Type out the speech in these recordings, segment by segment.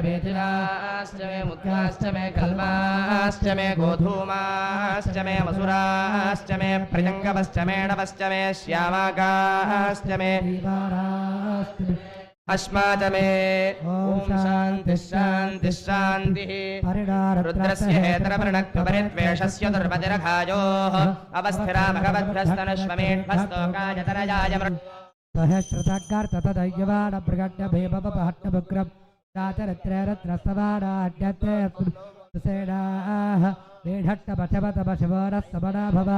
वेदिनाश्च मे मुद्गाश्च मे कल्माश्च मे गोधूमाश्च मे मसुराश्च मे प्रजङ्गवश्च मे नवश्च मे श्यामाकाश्च मे अस्माच मे ॐ शान्तिः शान्तिः शान्तिः रुद्रस्य हेतरवर्णक्वपरिद्वेषस्य दुर्मतिरघायोः अवस्थिरा भगवद्भ्यस्तनुष्वमेध्वस्तोकायतनजाय सहस्रतगार्ततदय्यवाणप्रगड्डभेबपहट्टभुग्रं रातरत्ररत्रस्तवाडाढ्यते वेढट्टपथपतपशवरस्तवना भव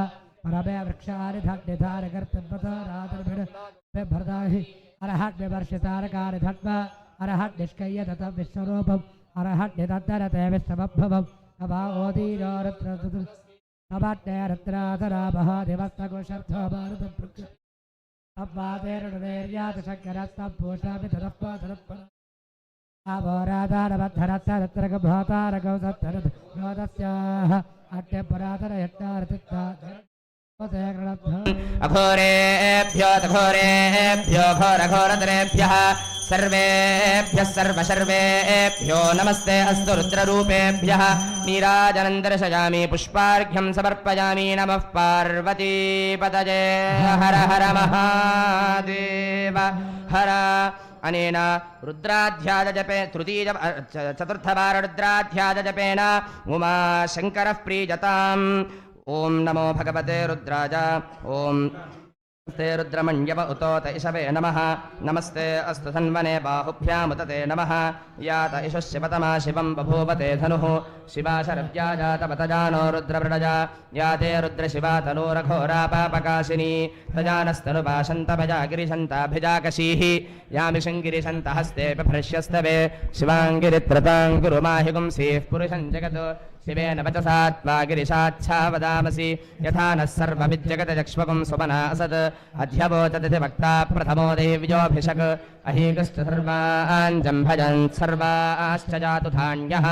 परमे वृक्षारिधड्यधारकर्तव्यतारातर्भिर्भरदाहि अरहड्यवर्षितारकारिधट्व अरहड्यष्कय्य तत विश्वरूपम् अरहड्यतद्धरते विश्वमभवम् अभावोदीरोरत्रतु अभट्टरत्रातरापः दिवस्तकुशर्थो भारतपृक्ष अब्बातेरुणवेर्यातशङ्करस्तम्पूषामि तदप्पातरप्पर अभोराधारवद्धरत्तरत्रगभोतारगौसत्तरद्रोदस्याः अट्यपरातरयट्टारतित्ता अघोरेभ्यो घोरेभ्यो घोरघोरतरेभ्यः सर्वेभ्यः सर्वशर्वेभ्यो नमस्ते अस्तु रुद्ररूपेभ्यः नीराजनन्दर्शयामि पुष्पार्घ्यं समर्पयामि नमः पार्वतीपतये हर हर महादेव हर अनेन रुद्राध्यायजपे तृतीय चतुर्थवार रुद्राध्यायजपेन उमाशङ्करः प्रीजताम् ओम नमो भगवते रुद्राय ओम नमस्ते रुद्रमण्यव उतोत इषवे नमः नमस्ते अस्तु धन्वने बाहुभ्यामुतते नमः यात इषः शिवतमा शिवं बभूवते धनुः शिवा शरव्या जातपतजानो रुद्रवृडजा याते रुद्रशिवा तनूरघोरा पापकाशिनी तजानस्तनुपाशन्तभजा गिरिशन्ताभिजाकशीः यामि शङ्गिरिशन्तहस्तेऽपि भृश्यस्तवे शिवाङ्गिरित्रताङ्गुरुमाहि गुंसीः पुरुषं जगत् शिवेन वचसा त्वा गिरिशाच्छा वदामसि यथा नः सर्वविद्यगतचक्ष्वपुं सुमना असत् अध्यवोचति वक्ता प्रथमो देव्योऽभिषक् अहीकश्च सर्वान् जम्भजन् सर्वाश्च जातु धान्यः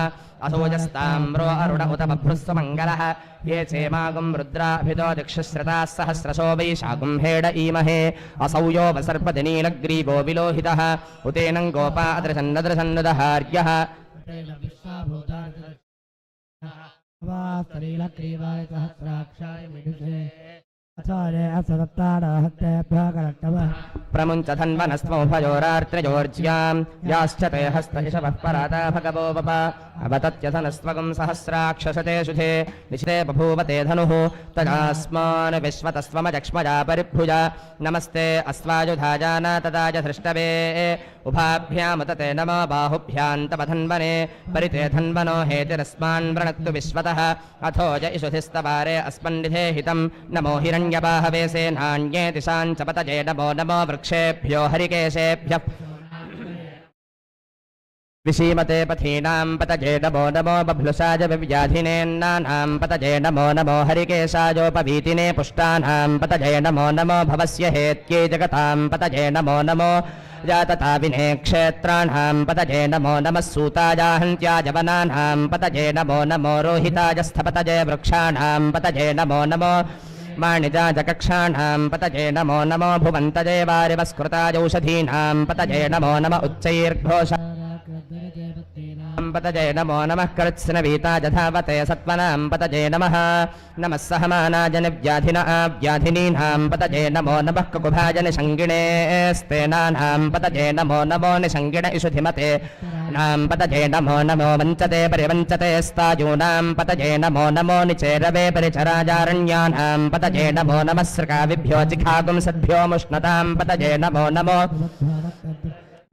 असोजस्ताम्रो अरुण उत बभ्रुस्व मङ्गलः ये चेमागुं रुद्राभितो दिक्षश्रताः सहस्रशो वैशाखुं हेड ईमहे असौ यो वसर्पति नीलग्रीवो विलोहितः उतेनं गोपा अदृशन्नदृशन्नदहार्यः वास्तरीलक्रीवाय सहस्राक्षाय मिडुषे आचार्य असदत्तारहत्तेभ्यः प्रमुञ्च धन्वनस्त्वमुभयोरार्त्रयोर्ज्यां याश्च ते हस्त इषवः पराता भगवो वप अवतत्यधनस्त्वगं सहस्राक्षसते शुधे निशिते बभूवते धनुः तदास्मान् विश्वतस्त्वमजक्ष्मजा परिभुजा नमस्ते अस्त्वायुधाजान तदाज धृष्टवे उभाभ्यामुतते नमो बाहुभ्यां तव धन्वने परिते धन्वनो हेतिरस्मान् वृणक्तु विश्वतः अथो ज इषुधिस्तवारे अस्मन्निधे हितं नमो हिरण्यबाहवे सेनान्ये दिशां च पतये नमो नमो वृक्षेभ्यो हरिकेशेभ्यः विशीमते पथीनां पतये नमो नमो बभ्लुषाय विव्याधिनेन्नानां पतये नमो नमो हरिकेशायोपवीतिने पुष्टानां पतये नमो नमो भवस्य हेत्यै जगतां पतये नमो नमो जातताविने क्षेत्राणां पतये नमो नमः सूतायाहन्त्याजवनानां पतये नमो नमो रोहिताजस्थपतये वृक्षाणां पतये नमो नमो माणिजाजकक्षाणां पतये नमो नमो भुवन्तये वारिवस्कृताजौषधीनां पतये नमो नम उच्चैर्घोषा पतये नमो नमः कृत्स्नवीताजधावते सत्वनां पतये नमः नमः सहमानाजनिव्याधिना व्याधिनीनां पतये नमो नमः कुकुभाजनिषङ्गिणे स्तेनानां पतये नमो नमो निषङ्गिण इषुधिमते नां पतये नमो नमो वञ्चते परिवञ्चते स्तायूनां पतये नमो नमो निचेरवे परिचराजारण्यानां पतये नमो नमः सृकाविभ्यो जिघागुंसद्भ्यो मुष्णतां पतये नमो नमो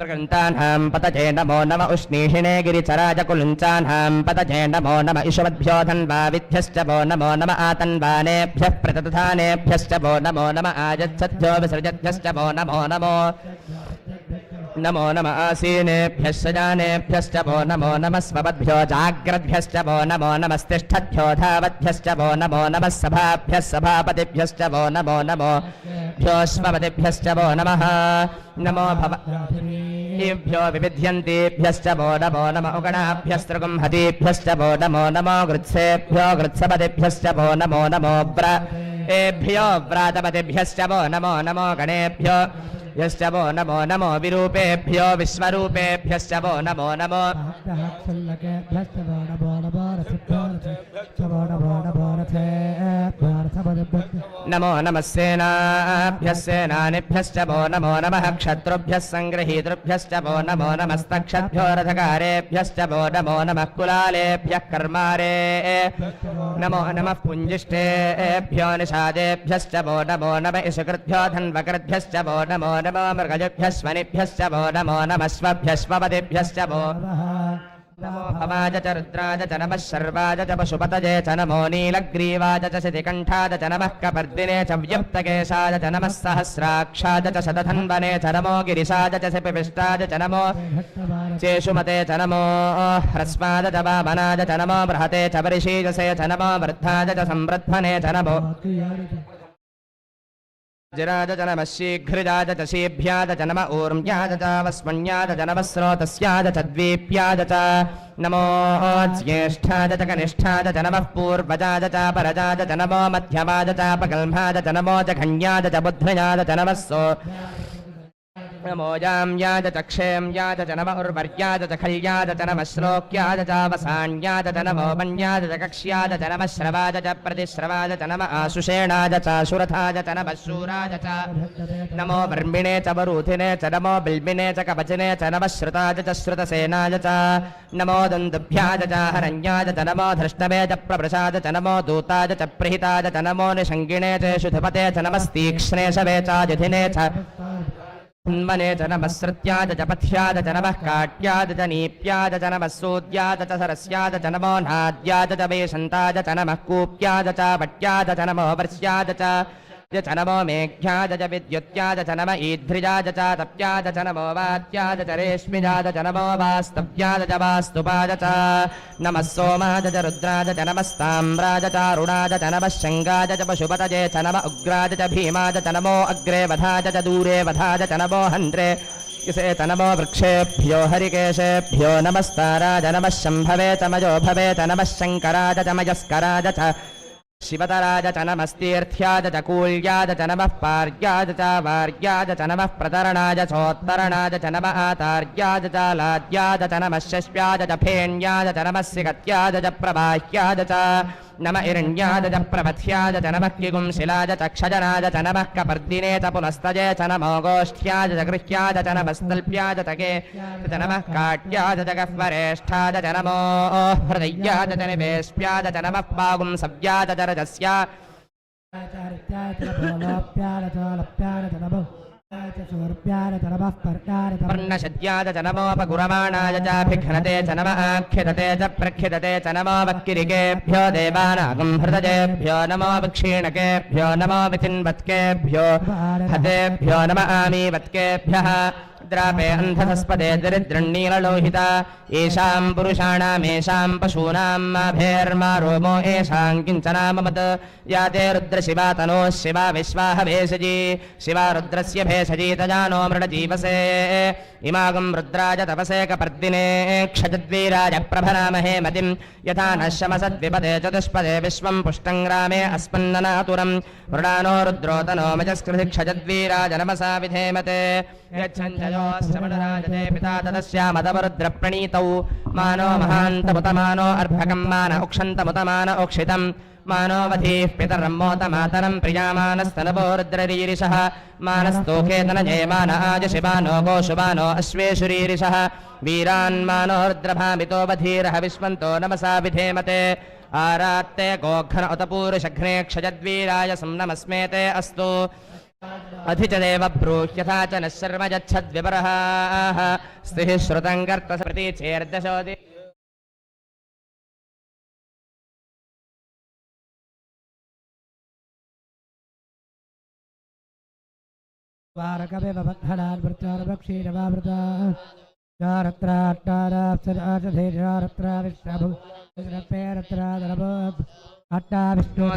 प्रगन्तानां पतये नमो नम उष्णीहिणे गिरिचराजकुलुञ्चानां पतये नमो नम इषवद्भ्यो धन्वाविभ्यश्च वो नमो नम आतन्वानेभ्यः प्रतधानेभ्यश्च वो नमो नम आजच्छद्भ्यो विसृजद्भ्यश्च वो नमो नमो नमो नम आसीनेभ्यः शजानेभ्यश्च वो नमो नमः स्वपद्भ्यो जाग्रद्भ्यश्च वो नमो नमस्तिष्ठद्भ्यो धावद्भ्यश्च वो नमो नमः सभाभ्यः सभापतिभ्यश्च वो नमो नमो भ्योऽश्वपतिभ्यश्च वो नमः नमो भवभ्यो विविध्यन्तीभ्यश्च वो नमो नम उगणाभ्यस्त्रुगुंहतीभ्यश्च वो नमो नमो गृत्सेभ्यो गृत्सपतिभ्यश्च वो नमो नमो व्रेभ्यो व्रातपतिभ्यश्च वो नमो नमो गणेभ्यो यश्च वो नमो नमो विरूपेभ्यो विश्वरूपेभ्यश्च वो नमो नमो नमो नमः सेनाभ्यः सेनानिभ्यश्च वो नमो नमः क्षत्रुभ्यः सङ्गृहीतृभ्यश्च वो नमो नमस्तक्षद्भ्यो रथकारेभ्यश्च वो नमो नमः कुलालेभ्यः कर्मारे नमो नमः पुञ्जिष्टेभ्यो निषादेभ्यश्च वो नमो नमः इषकृद्भ्यो धन्वकृद्भ्यश्च वो नमो नमो मृगजभ्यश्वनिभ्यश्च वो नमो नमः स्वभ्यश्वपदिभ्यश्च वो नमो भवाज च रुद्राज च नमः शर्वाज च पशुपतये च नमो नीलग्रीवाज च शितिकण्ठाज च नमः कपर्दिने च व्यप्तकेशाज च नमः सहस्राक्षाज च शतधन्वने च नमो गिरिशाज च शिपिष्टाज च नमो चेषुमते च नमो ह्रस्वाज च वामनाज च नमो बृहते च वरिशीजसे च नमो वृद्धाज च संवृध्मने च नमो जिराज च नमः शीघ्रजाज च शीभ्याज च नम ऊर्म्याज च वस्मन्याज च नमः स्रोतस्याज च द्वीप्याज च नमो ज्येष्ठाज च कनिष्ठाज च नमः पूर्वजाज च परजाज च नमो मध्यमाज च पकल्माज च नमो जघन्याज च बुद्ध्रजाज च नमः सो नमो जाम्याज च क्षेम्याज च नम उर्वर्याज च खल्याज च नमः श्लोक्याज च वसान्याज च नमो वन्याज च कक्ष्याज च नमः श्रवाज च प्रतिश्रवाज च नम आशुषेणाज च शुरथाज च नमः शूराज च नमो वर्मिणे च वरूथिने च नमो बिल्बिने च कवचिने च नमः श्रुताज च श्रुतसेनाज च नमो दन्तुभ्याज च हरण्याज च नमो धृष्टवे च प्रवृषाज च नमो दूताज च प्रहिताज च नमो निषङ्गिणे च शुधपते च नमस्तीक्ष्णे शवे च युधिने च मने च नमः श्रुत्याद च पथ्याद च नमः काट्याद च नीप्याद च नमः सूद्याद च सरस्याद च नमो नाद्याद च वेशन्ताद च नमः कूप्याद च वट्याद च नमो वर्ष्याद च नमो मेघ्याद च विद्युत्याद च नम ईध्रिजाद च तप्याद च नमो वात्याद च रेश्मिजाद च नमो वास्तव्याद च वास्तुपाद च नमः सोमाद च रुद्राद च नमस्ताम्राद च अरुणाद च नमः शङ्गाद च पशुपतये च नम उग्राद च भीमाद च नमो अग्रे वधाद च दूरे वधाद च नमो हन्त्रे इसे च नमो वृक्षेभ्यो हरिकेशेभ्यो नमस्ताराज नमः शम्भवे च मयो भवे च नमः शङ्कराद च मयस्कराद च शिवतराज च नमस्तीर्थ्याज च कूल्याज च नमः पार्याज च वार्याज च नमः प्रतरणाज चोत्तरणाज च नमः आतार्याज च लाद्याज च नमः शस्प्याज च फेण्याज च नमः सिगत्याज च प्रबाह्याज च नम इरण्याज च प्रपथ्याज च नमः किगुंशिलाज च क्षजनाज च नमः कपर्दिने च पुनस्तजे च नमो गोष्ठ्याज च गृह्याज च नमस्तल्प्याज च के च नमः काट्याज च गह्वरेष्ठाज च नमो हृदयाज च निवेश्प्याज च नमः पागुंसव्याज च रजस्या पर्णशद्याज च नमोपगुरमाणाय चाभिघ्नते च नम आख्यदते च प्रख्यदते च नमो वक्किरिकेभ्यो देवानागं हृदयेभ्यो नमो विक्षीणकेभ्यो नमो विचिन्वत्केभ्यो हतेभ्यो नम आमीवत्केभ्यः द्रापे अन्धस्पदे दरिद्रण्णीललोहिता येषां पुरुषाणामेषां पशूनां माभेर्मा रोमो येषां किञ्चनाममत् या ते रुद्रशिवा तनोः शिवा विश्वाह भेषजी शिवा रुद्रस्य भेषजी तजानो मृडजीवसे इमागं रुद्राज तपसे कपर्दिने क्षजद्वीराज प्रभरामहे मतिं यथा नः शमसद्विपदे चतुष्पदे विश्वं पुष्टं ग्रामे अस्मन्ननातुरं मृडानो रुद्रोतनो मजस्कृति क्षजद्वीराज नमसा विधेमते यच्छञ्जयोश्चमणराजते पिता तदस्यामदवरुद्रप्रणीतौ मानो महान्तमुतमानो अर्भकं मान उक्षन्तमुतमान उक्षितं मानो वधीः पितरं मोतमातरं प्रियामानस्तनवो रुद्ररीरिषः मानस्तोकेतनजयमान आजशिवानो गोशुवानो अश्वेषुरीरिषः वीरान्मानो रुद्रभामितो वधीरः विश्वन्तो नमसा विधेमते आरात्ते गोघ्न उतपूरुषघ्ने क्षजद्वीराय संनमस्मेते अस्तु अधि च देव ब्रूह्यथा च नः शर्म यच्छद्विपरः स्थिः श्रुतं कर्तसप्रति चेर्दशोदि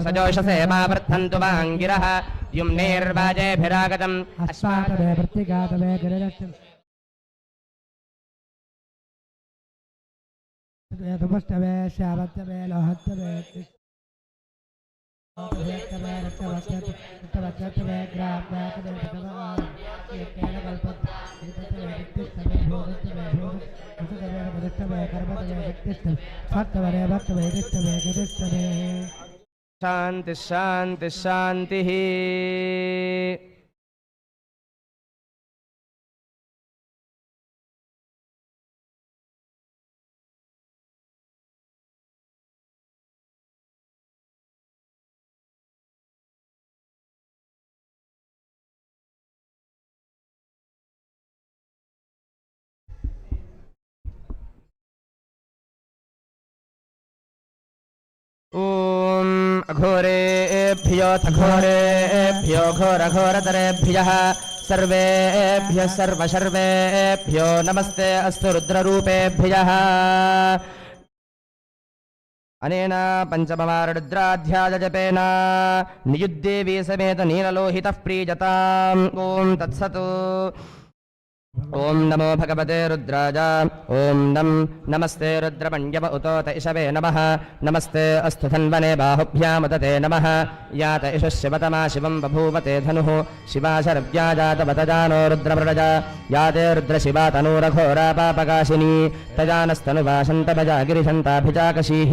सजोषसे मा वर्धन्तु वाङ्गिरः युम्नेर्वाजेभिरागतम् अस्माकमे वृत्तिगातमे गिरिरक्षम् शांति शांति शांति। ओम अघोरेभ्योऽथ घोरेभ्यो घोरघोरतरेभ्यः सर्वेभ्यः सर्वशर्वेभ्यो नमस्ते अस्तु रुद्ररूपेभ्यः। अनेन पंचमवारुद्राध्यायजपेन नियुद्देवी समेत नीललोहितः प्रीजताम्। ओम तत्सत्। ओम नमो भगवते रुद्राय। ओम नमस्ते रुद्रमण्यव उतोत इषवे नमः। नमस्ते अस्तु धन्वने बाहुभ्यामुदते नमः। यात इषः शिवतमा शिवं बभूवते धनुः शिवा शरव्या जातवतजानो रुद्रमृडजा। याते रुद्रशिवा तनूरघोरा पापकाशिनी तजानस्तनुवाशन्तभजा गिरिशन्ताभिजाकशीः।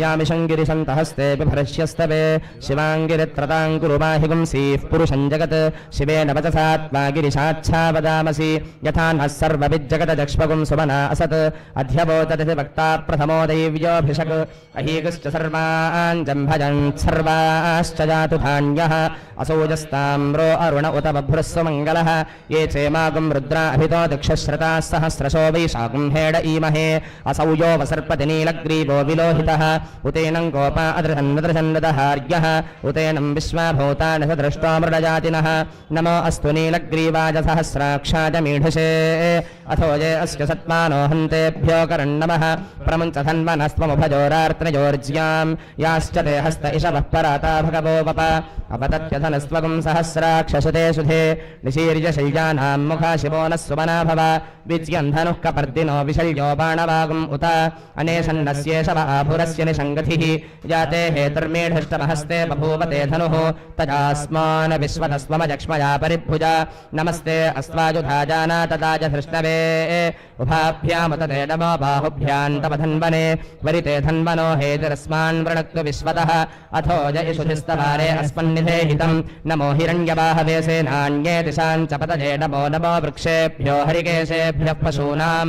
यामिषं गिरिशन्तहस्ते बिभरश्यस्तवे शिवाङ्गिरित्रताङ्कुरु माहि पुंसीः पुरुषं जगत् शिवेन वचसात्मा गिरिशाच्छा वदामसि। यथा नः सर्वविज्जगतजक्ष्मगुं सुमना असत् अध्यवोतति वक्ता प्रथमो दैव्योऽभिषक्। अहीगश्च सर्वाञ्जम्भजन् सर्वाश्च जातु धान्यः असौजस्ताम्रो अरुण उत बभ्रुः मङ्गलः। ये चेमागुं रुद्रा अभितो दिक्षश्रताः सहस्रशो वैशाखं हेड ईमहे। असौ यो वसर्पति नीलग्रीवो विलोहितः उतेनं गोपा अदृशन्नदृशन्नदहार्यः उतेनं विश्वाभूतानि सदृष्टो मृडजातिनः। नमो अस्तु नीलग्रीवाय सहस्राक्षाय मीढुषे। अथो ये अस्य सत्मानो हन्तेभ्यो करन्नमः। प्रमुञ्च धन्वनस्त्वमुभजोरार्त्रजोर्ज्यां याश्च ते हस्त इषवः पराता भगवो वप। अपतत्यधनस्त्वगुं सहस्राक्षसुते सुधे निशीर्य शय्यानां मुखा शिवो नः सुमना भव। विज्यं धनुः कपर्दिनो विशल्यो बाणवागुम् उत अनेशन्नस्येषव आभुरस्य निषङ्गतिः। जाते हेतुर्मेढष्टमहस्ते बभूवते धनुः तजास्मान् विश्वतस्त्वमजक्ष्मया परिभुजा। नमस्ते अस्त्वायुधाजाना तदाज धृष्णवे उभाभ्यामुतते नमो बाहुभ्यां तव धन्वने। वरिते धन्वनो हेतिरस्मान् वृणक्तु विश्वतः। अथो जयिषुधिस्तवारे अस्मन्निधे हितं। नमो हिरण्यबाहवे सेनान्ये दिशां च पतये नमो नमो वृक्षेभ्यो हरिकेशेभ्यः पशूनां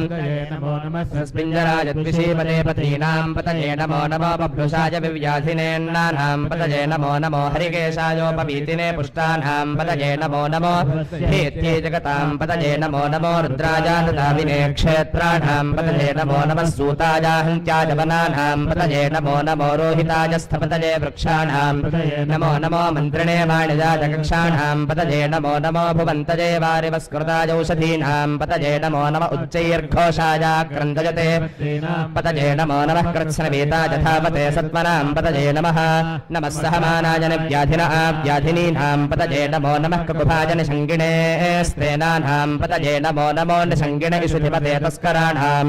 पिञ्जराय द्विषीपदे पतीनां पतये नमो नमो बभ्रुषाय विव्याधिनेन्नानां पतये नमो नमो हरिकेशायोपवीतिने पुष्टानां पतये नमो नमो हेत्ये जगतां पतये नमो नमो रुद्राजानुदाविने क्षेत्राणां पतये नमो नमः सूतायाहन्त्याय वनानां पतये नमो नमो रोहिताय स्थपतये वृक्षाणां नमो नमो मन्त्रिणे वाणिजाय कक्षाणां पतये नमो नमो भुवन्तये वारिवस्कृताय औषधीनां पतये नमो नमः उच्चैर्घोषाय क्रन्दयते पतये नमो नमः कृत्स्नवेताय धावते सत्मनां पतये नमः। नमः सहमानाय व्याधिनः व्याधिनीनां पतये नमो नमः ककुभाय निषङ्गिणे स्तेनानां पतये नमो नमो निषङ्गिणे इषुधिपते तस्कराणां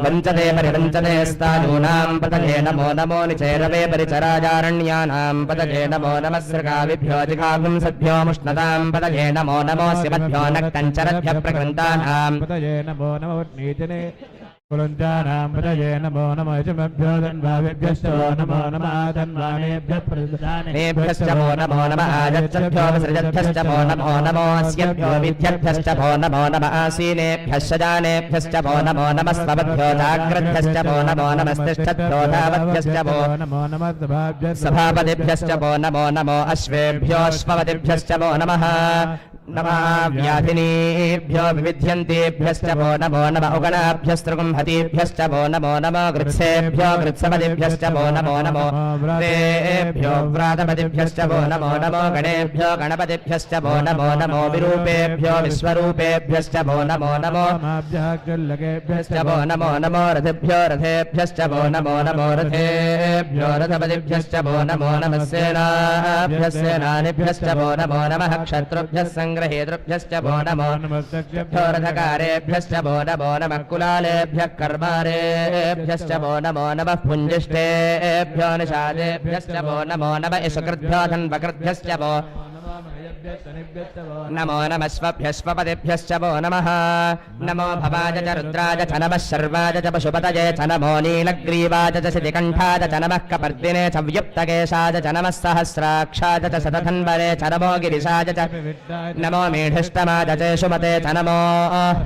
वञ्चते परिवञ्चते स्तायूनां पतये नमो नमो निचैरवे परिचराजारण्यानां पतये नमो नमः सृगाविभ्यो जिघागुं सद्भ्यो मुष्णतां पतये नमो नमो शिवभ्यो नक्तञ्चरभ्यः प्रकृन्तानां पतये नमो नमो नीतिने कुलञ्चानां पतये नमो नमो यजमभ्यो धन्वाभ्यश्च नमो नमः धन्वानेभ्यः प्रदानेभ्यश्च नमो नमः आजच्छभ्यो विसृजभ्यश्च नमो नमो अस्यभ्यो विद्यभ्यश्च नमो नमः आसीनेभ्यश्च जानेभ्यश्च नमो नमः स्वभ्यो जाग्रद्भ्यश्च नमो नमस्तिष्ठभ्यो धावद्भ्यश्च नमो नमः सभापतिभ्यश्च नमो नमो अश्वेभ्यो अश्वपतिभ्यश्च नमः नमः व्याधिनीभ्यो विविध्यन्तेभ्यश्च नमो नमः उगणाभ्यस्त्रुगुंहतीभ्यश्च नमो नमो गृत्सेभ्यो गृत्सपतिभ्यश्च नमो नमो व्रेभ्यो व्रातपतिभ्यश्च नमो नमो गणेभ्यो गणपतिभ्यश्च नमो नमो विरूपेभ्यो विश्वरूपेभ्यश्च नमो नमो माभ्यः नमो नमो रथेभ्यो रथेभ्यश्च नमो नमो रथेभ्यो रथपतिभ्यश्च नमो नमः सेनाभ्यः सेनानिभ्यश्च नमो नमः क्षत्रुभ्यः संग्रहेतृभ्यश्च वो नमो रथकारेभ्यश्च वो नमः कुलालेभ्यः कर्मारेभ्यश्च वो नमः पुञ्जिष्टेभ्यो निषादेभ्यश्च वो नमः यशकृद्भ्यो धन्वकृद्भ्यश्च वो नमो नमः स्वभ्यश्वपतिभ्यश्च वो नमः नमो भवाय च रुद्राय च नमः शर्वाय च पशुपतये च नमो नीलग्रीवाय च शितिकण्ठाय च नमः कपर्दिने च व्युक्तकेशाय च नमः सहस्राक्षाय च शतधन्वरे च नमो गिरिशाय च नमो मेढिष्टमाय च सुमते च नमो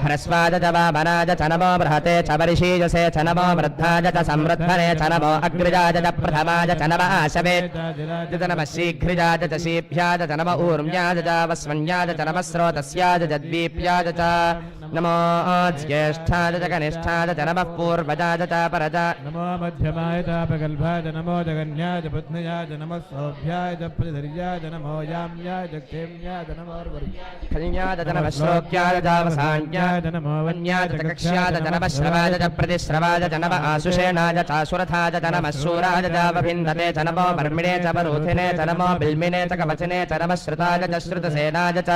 ह्रस्वाय च वामनाय च नमो बृहते च वर्षीयसे च नमो वृद्धाय च संवृद्धने च नमो अग्रजाय च प्रथमाय च नमः आशवे च नमः शीघ्रजाय च शीभ्याय च नमः ऊर्म्याय च वस्वन्याय च नमः स्रोतस्याय च द्वीप्याय च नमो ज्येष्ठाय च कनिष्ठाय च नमः पूर्वजाय च परजाय नमो मध्यमाय च प्रगल्भाय च नमो जगन्याय च पुत्न्याय च नमः सौभ्याय च प्रतिधर्याय च नमो याम्याय च क्षेम्याय च नमो खल्याय च नमः श्लोक्याय च वसान्याय च नमो वन्याय च कक्ष्याय च नमः श्रवाय च प्रतिश्रवाय च नमः आशुषेणाय च सुरथाय च नमः शूराय च वभिन्दते च नमो वर्मिणे च वरूथिने च नमो बिल्मिने च कवचने च नमः श्रुताय च श्रुतसेनाय च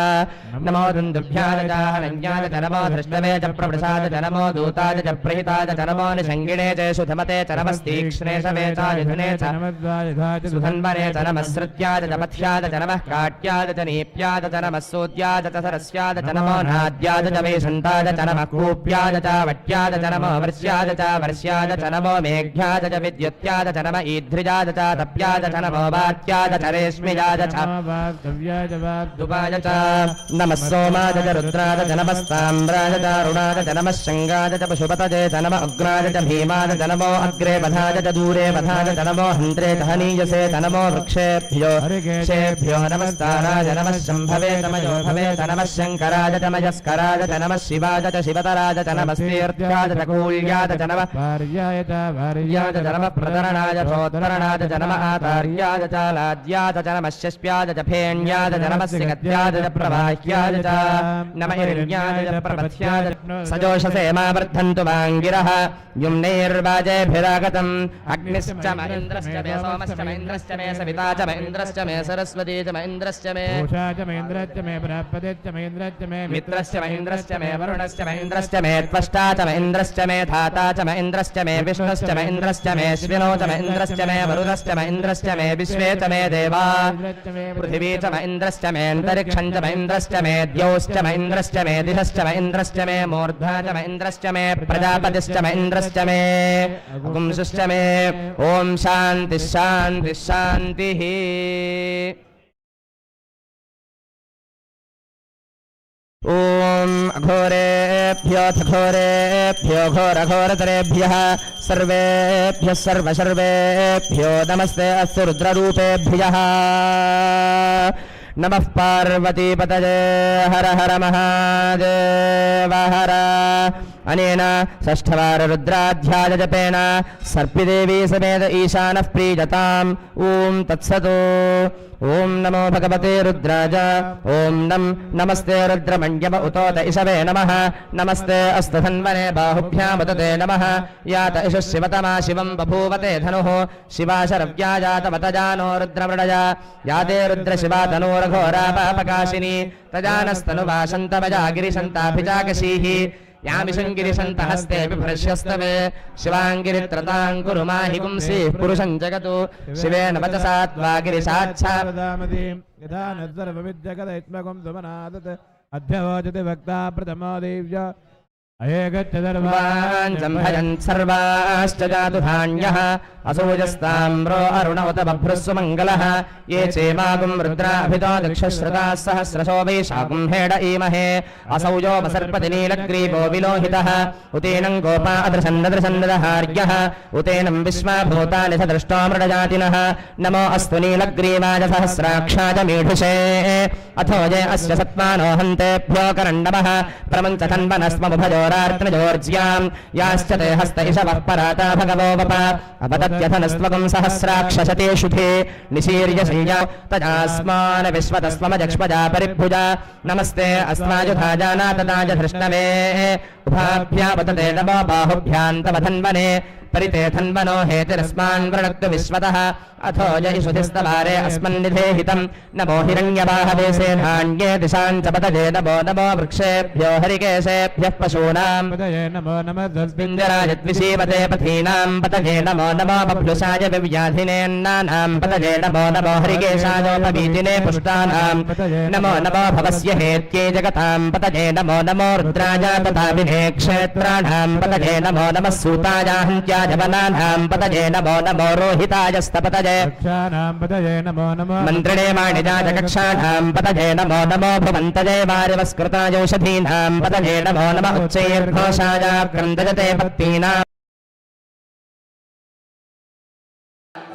नमो दुन्दुभ्याय च हनन्याय च नमो धृष्टवे च प्रवृषाय च नमो दूताय च प्रहिताय च नमो निषङ्गिणे च सुधमते च नमस्तीक्ष्णे च वेचायुधने च सुधन्वने च नमः श्रुत्याय च पथ्याय च नमः काट्याय च नीप्याय च नमः सूत्याय च सरस्याय च नमो नाद्याय च वेशन्ताय च नमः कूप्याय च वट्याय च नमो वर्ष्याय च वर्ष्याय च नमो मेघ्याय च विद्युत्याय च नमः ईध्रिजाय च तप्याय च नमो वात्याय च रेश्मिजाय च दुपाय च नमः सोमाय च रुद्राय च नमः ताम्राय च अरुणाय च नमः शङ्गाय च पशुपतये च नमः उग्राय च भीमाय च नमो अग्रे वधाय च दूरे वधाय च नमो हन्त्रे च हनीयसे च नमो वृक्षेभ्यो नमस्ताराय नमः शम्भवे तमयो भवे च नमः शङ्कराय च मयस्कराय च नमः शिवाय च शिवतराय च नमस्तीर्थ्याय च कूल्याय च नमः भार्याय च नमः प्रतरणाय प्रोत्तरणाय च नमः आतार्याय च लाद्याय च नमः शस्प्याय च फेण्याय च नमः सिगत्याय च प्रवाह्याय च नमः हिरण्याय च प्रपथ्याय सजोषसे मा वर्धन्तु वाङ्गिरः युम्नैर्वाजेभिरागतम् अग्निश्च म इन्द्रश्च मे सोमश्च म इन्द्रश्च मे सविता च म इन्द्रश्च मे सरस्वती च म इन्द्रश्च मे उषा च म इन्द्रश्च मे बृहस्पतिश्च म इन्द्रश्च मे मित्रश्च म इन्द्रश्च मे वरुणश्च म इन्द्रश्च मे त्वष्टा च म इन्द्रश्च मे धाता च म इन्द्रश्च मे विष्णुश्च म इन्द्रश्च मे श्विनो च म इन्द्रश्च मे वरुणश्च म इन्द्रश्च मे विश्वे च मे देवा पृथिवी च म इन्द्रश्च मे अन्तरिक्षं च म इन्द्रश्च मे द्यौश्च म इन्द्रश्च मे दिशश्च म इन्द्रश्च मे मूर्ध्वा च म इन्द्रश्च मे प्रजापतिश्च म इन्द्रश्च मे पुंसश्च मे ॐ शान्तिः शान्तिः शान्तिः ॐ अघोरेभ्योऽथ घोरेभ्यो घोरघोरतरेभ्यः सर्वेभ्यः सर्वसर्वेभ्यो नमस्ते अस्तु रुद्ररूपेभ्यः नमः पार्वतीपतये हर हर महादेव हर अनेन षष्ठवार रुद्राध्याय जपेन सर्पिदेवी समेत ईशानः प्रीयताम् ॐ तत्सतो ॐ नमो भगवते रुद्राज ॐ नमस्ते रुद्रमण्यम उतोत इषवे नमः नमस्ते अस्तधन्वने बाहुभ्यामुदते नमः यात इषः शिवतमा शिवं बभूवते धनुः शिवा शरव्या जातवतजानो रुद्रमृडया याते रुद्रशिवा तनूरघोरा पापकाशिनी तजानस्तनुवा शन्तवजा गिरिशन्ताभिजाकशीः यामिशङ्गिरिशन्तहस्ते बिभ्रश्यस्तवे शिवाङ्गिरित्रताङ्कुरु माहि पुंसीः पुरुषं जगतु शिवेन वचसा त्वा गिरिशाच्छावदामति यथा नद्सर्वविद्यगतैत्मकं सुमनादत् अध्यवोचति वक्ता प्रथमो देव्य अयेगच्छ सर्वान् सम्भजन् सर्वाश्च जातु धान्यः असौजस्ताम्रो अरुणवत बभ्रुस्सु मङ्गलः ये चेमागुं रुद्राभितो दक्षश्रुताः सहस्रशो वैशाखुं हेड ईमहे असौजो वसर्पति नीलग्रीवो विलोहितः उतेनं गोपा अदृशन्नदृशन्नदहार्यः उतेनं विश्वाभूतानि स दृष्टो मृडजातिनः नमो अस्तु नीलग्रीवाय सहस्राक्षाय मीढुषे अथो ये अस्य सत्त्वानो हन्तेभ्यो करण्डवः प्रमञ्चतन्वनस्ममुभजोरार्त्नजोर्ज्याम् याश्च ते हस्त इषवः पराता भगवो वप अपतत्यथनस्त्वकं सहस्राक्षशते शुभे निशीर्य संज्ञा तजास्मान् विश्वतस्त्वमजक्ष्मजा परिभुजा नमस्ते अस्माजुधा जानातताज धृष्णवे उभाभ्यावतते नमो बाहुभ्यां तव धन्वने परिते धन्वनो हेतिरस्मान् वृणक्तु विश्वतः अथो जयिषुधिस्तवारे अस्मन्निधेहितम् नमो हिरण्यवाहवे सेनान्ये दिशां च पतये नमो नमो वृक्षेभ्यो हरिकेशेभ्यः पशूनां पतये नमो नमः पिञ्जराजद्विषीवते पथीनां पतये नमो नमो बभ्लुषाय विव्याधिनेन्नानां पतये नमो नमो हरिकेशायोपवीतिने पुष्टानां नमो नमो भवस्य हेत्यै जगतां पतये नमो नमो रुद्राय तथा विने क्षेत्राणां पतये नमो नमः सूताय हन्त्याय वनानां पतये नमो नमो रोहितायस्तपतये रक्षाणां पतये नमो नमः मन्त्रिणे वाणिजाय कक्षाणां पतये नमो नमो भवन्तये वारिवस्कृतायौषधीनां पतये नमो नमः उच्चैर्घोषाय क्रन्दजते पत्नीनां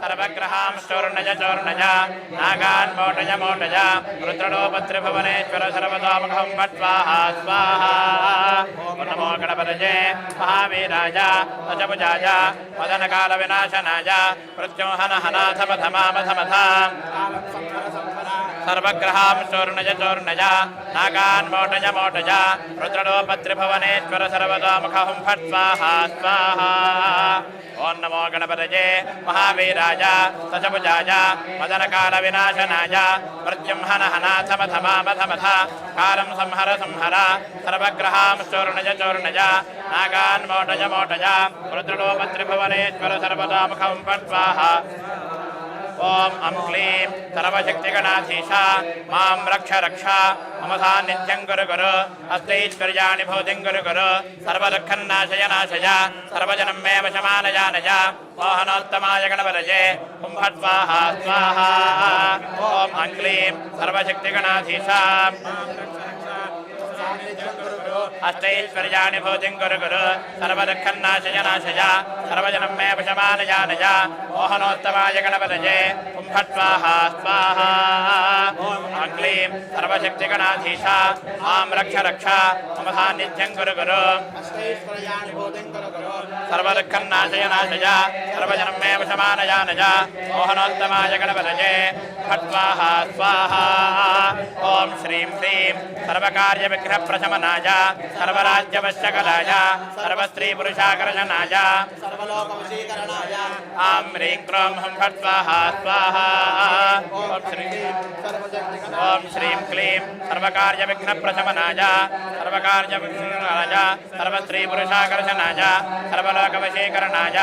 सर्वग्रहां चोर्णज चोर्णज नागान् मोटज मोटज रुद्रणोपत्रिभुवनेश्वर सर्वतोमुखं भट्वाहा स्वाहा नमो गणपतये महावीराय अजभुजाय मदनकालविनाशनाय मृत्युहनहनाथमथमामथमथ सर्वग्रहां चोर्णज चोर्णज नागान् मोटज मोटज रुद्रणोपत्रिभुवनेश्वर सर्वतोमुखं भट्वाहा स्वाहा ओं नमो गणपतये महावीराय दशभुजाय मदनकालविनाशनाय मृत्युंहनहनाथमथमामथमथ कालं संहर संहर सर्वग्रहां चोर्णज चोर्णज नागान् मोटज मोटज रुद्रणोपत्रिभुवनेश्वर सर्वतोमुखं भट्वाहा ओम अं क्लीं सर्वशक्तिगणाधीशा मां रक्ष रक्ष मम सान्निध्यं कुरु कुरु अष्टैश्वर्याणि भूतिं कुरु कुरु सर्वदुःखन्नाशय नाशय सर्वजनं मे वशमानयानय मोहनोत्तमाय गणपतये हुं फट् स्वाहा स्वाहा ओम अं क्लीं सर्वशक्तिगणाधीशा अष्टैश्वर्याणि भूतिं कुरु कुरु सर्वदुःखन्नाशय नाशय सर्वजनं मे वशमानयानय मोहनोत्तमाय गणपतये हुं फट् स्वाहा स्वाहा ओं क्लीं सर्वशक्तिगणाधीशा मां रक्ष रक्ष मम सान्निध्यं कुरु कुरु सर्वदुःखन्नाशय नाशय सर्वजनं मे वशमानयानय मोहनोत्तमाय गणपतये फट् स्वाहा स्वाहा ओं श्रीं ह्रीं सर्वकार्यविघ्नप्रशमनाय सर्वराज्यवश्यकलाय सर्वस्त्रीपुरुषाकर्षणाय सर्वलोकवशीकरणाय आं ह्रीं क्रों हुं फट् स्वाहा स्वाहा ओं श्रीं क्लीं सर्वकार्यविघ्नप्रशमनाय सर्वकार्यविघ्ननाय सर्वस्त्रीपुरुषाकर्षणाय सर्वलोकवशीकरणाय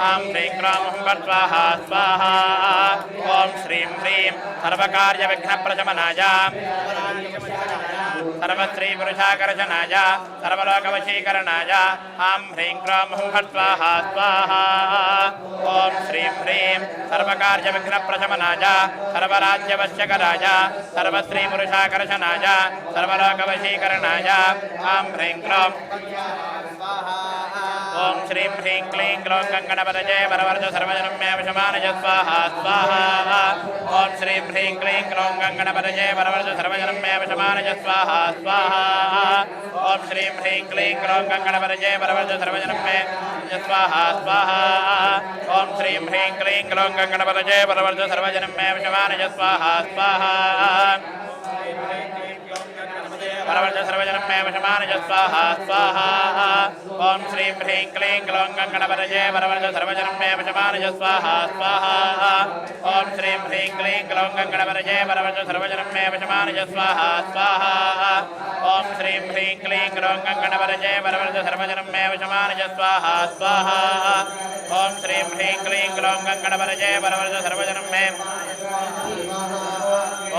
आं ह्रीं क्रों हुं फट् स्वाहा स्वाहा ओं श्रीं ह्रीं सर्वकार्यविघ्नप्रशमनाय सर्वस्त्रीपुरुषाकर्षणाय सर्वलोकवशीकरणाय आं ह्रीं क्रों हुं फट् स्वाहा स्वाहा ओं श्रीं ह्रीं सर्वकार्यविघ्नप्रशमनाय सर्वराज्यवश्यकराय सर्वस्त्रीपुरुषाकर्षणाय सर्वलोकवशीकरणाय आं ह्रीं क्रों ओं श्रीं ह्रीं क्लीं ग्लौं गणपतये वरवर्ज सर्वजनं मे वशमानय स्वाहा स्वाहा ओं श्रीं ह्रीं क्लीं ग्लौं गणपतये वरवर्ज सर्वजनं मे वशमानय स्वाहा स्वाहा ओं श्रीं ह्रीं क्लीं ग्लौं गणपतये वरवर्ज सर्वजनं मे स्वाहा स्वाहा ओं श्रीं ह्रीं क्लीं ग्लौं गणपतये वरवर्ज सर्वजनं मे वशमानय स्वाहा स्वाहा वरवर्ज सर्वजनं मे वशमानय स्वाहा स्वाहा ओं श्रीं ह्रीं क्लीं ग्लौं गणपतये वरवर्ज सर्वजनं मे वशमानय स्वाहा स्वाहा ओं श्रीं ह्रीं क्लीं ग्लौं गणपतये वरवर्ज सर्वजनं मे वशमानय स्वाहा स्वाहा ओं श्रीं ह्रीं क्लीं ग्लौं गणपतये वरवर्ज सर्वजनं मे वशमानय स्वाहा स्वाहा ओं श्रीं ह्रीं क्लीं ग्लौं गणपतये वरवर्ज सर्वजनं मे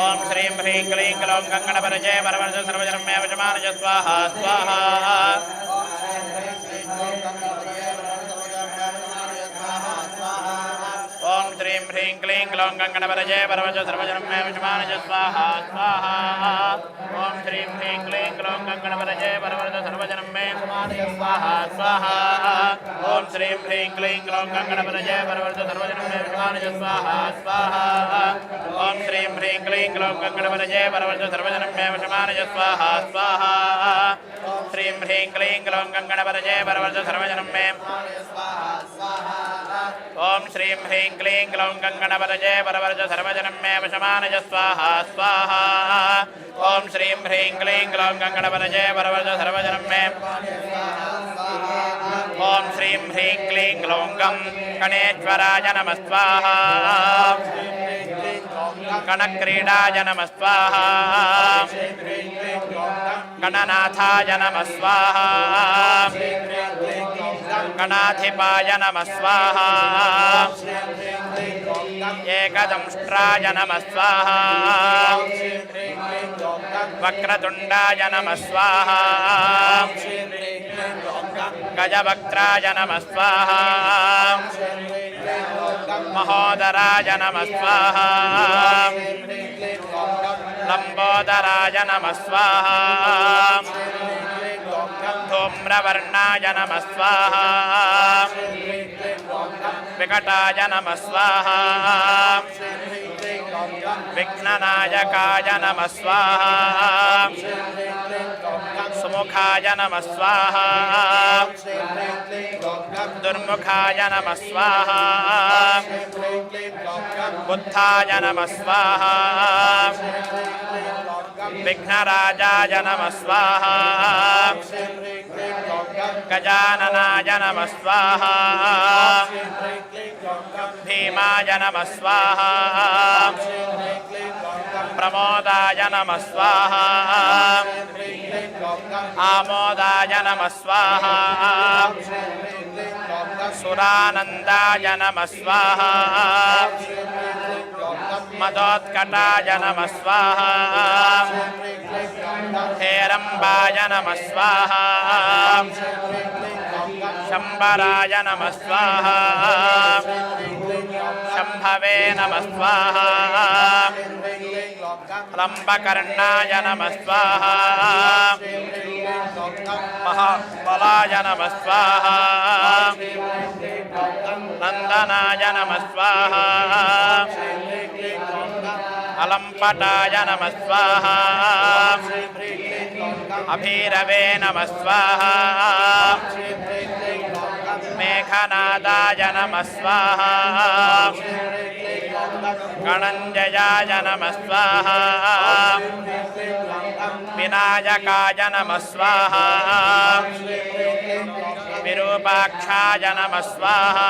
ओं श्रीं ह्रीं क्लीं ग्लौं गणपतये वरवर्ज सर्वजनं मे वशमानय स्वाहा स्वाहा ओं श्रीं ह्रीं क्लीं ग्लौं गणपतये वरवर्ज सर्वजनं मे वशमानय स्वाहा स्वाहा ओं श्रीं ह्रीं क्लीं ग्लौं गणपतये वरवर्ज सर्वजनं मे वशमानय स्वाहा स्वाहा ओं श्रीं ह्रीं क्लीं ग्लौं गणपतये वरवर्ज सर्वजनं मे वशमानय स्वाहा स्वाहा ओं श्रीं ह्रीं क्लीं ग्लौं गणपतये वरवर्ज सर्वजनं मे वशमानय स्वाहा स्वाहा श्रीं ह्रीं क्लीं ग्लौं गणपतये वरवर्ज सर्वजनं मे ओं श्रीं ह्रीं क्लीं ग्लौं गणपतये वरवर्ज सर्वजनं मे वशमानय स्वाहा स्वाहा ओं श्रीं ह्रीं क्लीं ग्लौं गणपतये वरवर्ज सर्वजनं मे ॐ श्रीं ह्रीं क्लीं ग्लौं गं गणेश्वराय नमः स्वाहा गणक्रीडाय नमः स्वाहा गणनाथाय नमः स्वाहा गणाधिपाय नमः स्वाहा एकदंष्ट्राय नमः स्वाहा वक्रतुण्डाय नमः स्वाहा गजवक्त्राय नमः स्वाहा महोदराय नमः स्वाहा लंबोदराय नमः स्वाहा धूम्रवर्णाय नमः स्वाहा विकटाय नमः स्वाहा विघ्ननायकाय नमः स्वाहा सुमुखाय नमः स्वाहा दुर्मुखाय नमः स्वाहा बुद्धाय नमः स्वाहा विघ्नराजाय नमः स्वाहा गजाननाय नमः स्वाहा भीमाय नमः स्वाहा प्रमोदाय नमः स्वाहा आमोदाय नमः स्वाहा सुरानन्दाय नमः स्वाहा मदोत्कटाय नमः स्वाहा हेरम्बाय नमः स्वाहा शम्बराय नमः स्वाहा शम्भवे नमः स्वाहा लम्बकर्णाय नमः स्वाहा महाबलाय नमः स्वाहा नन्दनाय नमः स्वाहा अलम्पटाय नमः स्वाहा अभीरवे नमः स्वाहा मेघनादाय नमः स्वाहा गणञ्जयाय नमः स्वाहा विनायकाय नमः स्वाहा विरूपाक्षाय नमः स्वाहा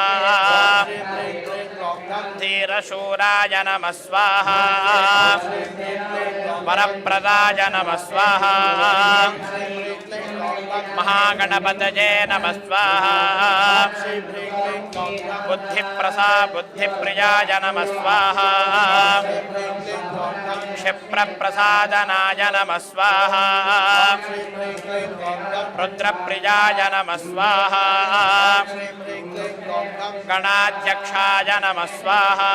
धीरशूराय नमः स्वाहा वरप्रदाय नमः स्वाहा महागणपतये नमः स्वाहा बुद्धिप्रियाय नमः स्वाहा क्षिप्रप्रसादनाय नमः स्वाहा रुद्रप्रियाय नमः स्वाहा गणाध्यक्षाय नमः स्वाहा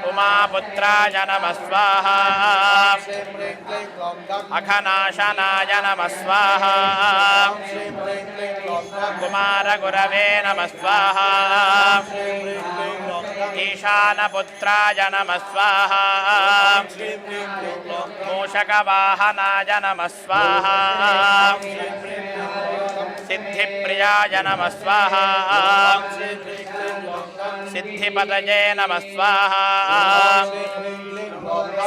उमापुत्राय नमः स्वाहा अघनाशनाय नमः स्वाहा कुमारगुरवे नमः स्वाहा ईशानपुत्राय नमः स्वाहा मूषकवाहनाय नमः स्वाहा सिद्धिप्रियाय नमः स्वाहा सिद्धिपतये नमः स्वाहा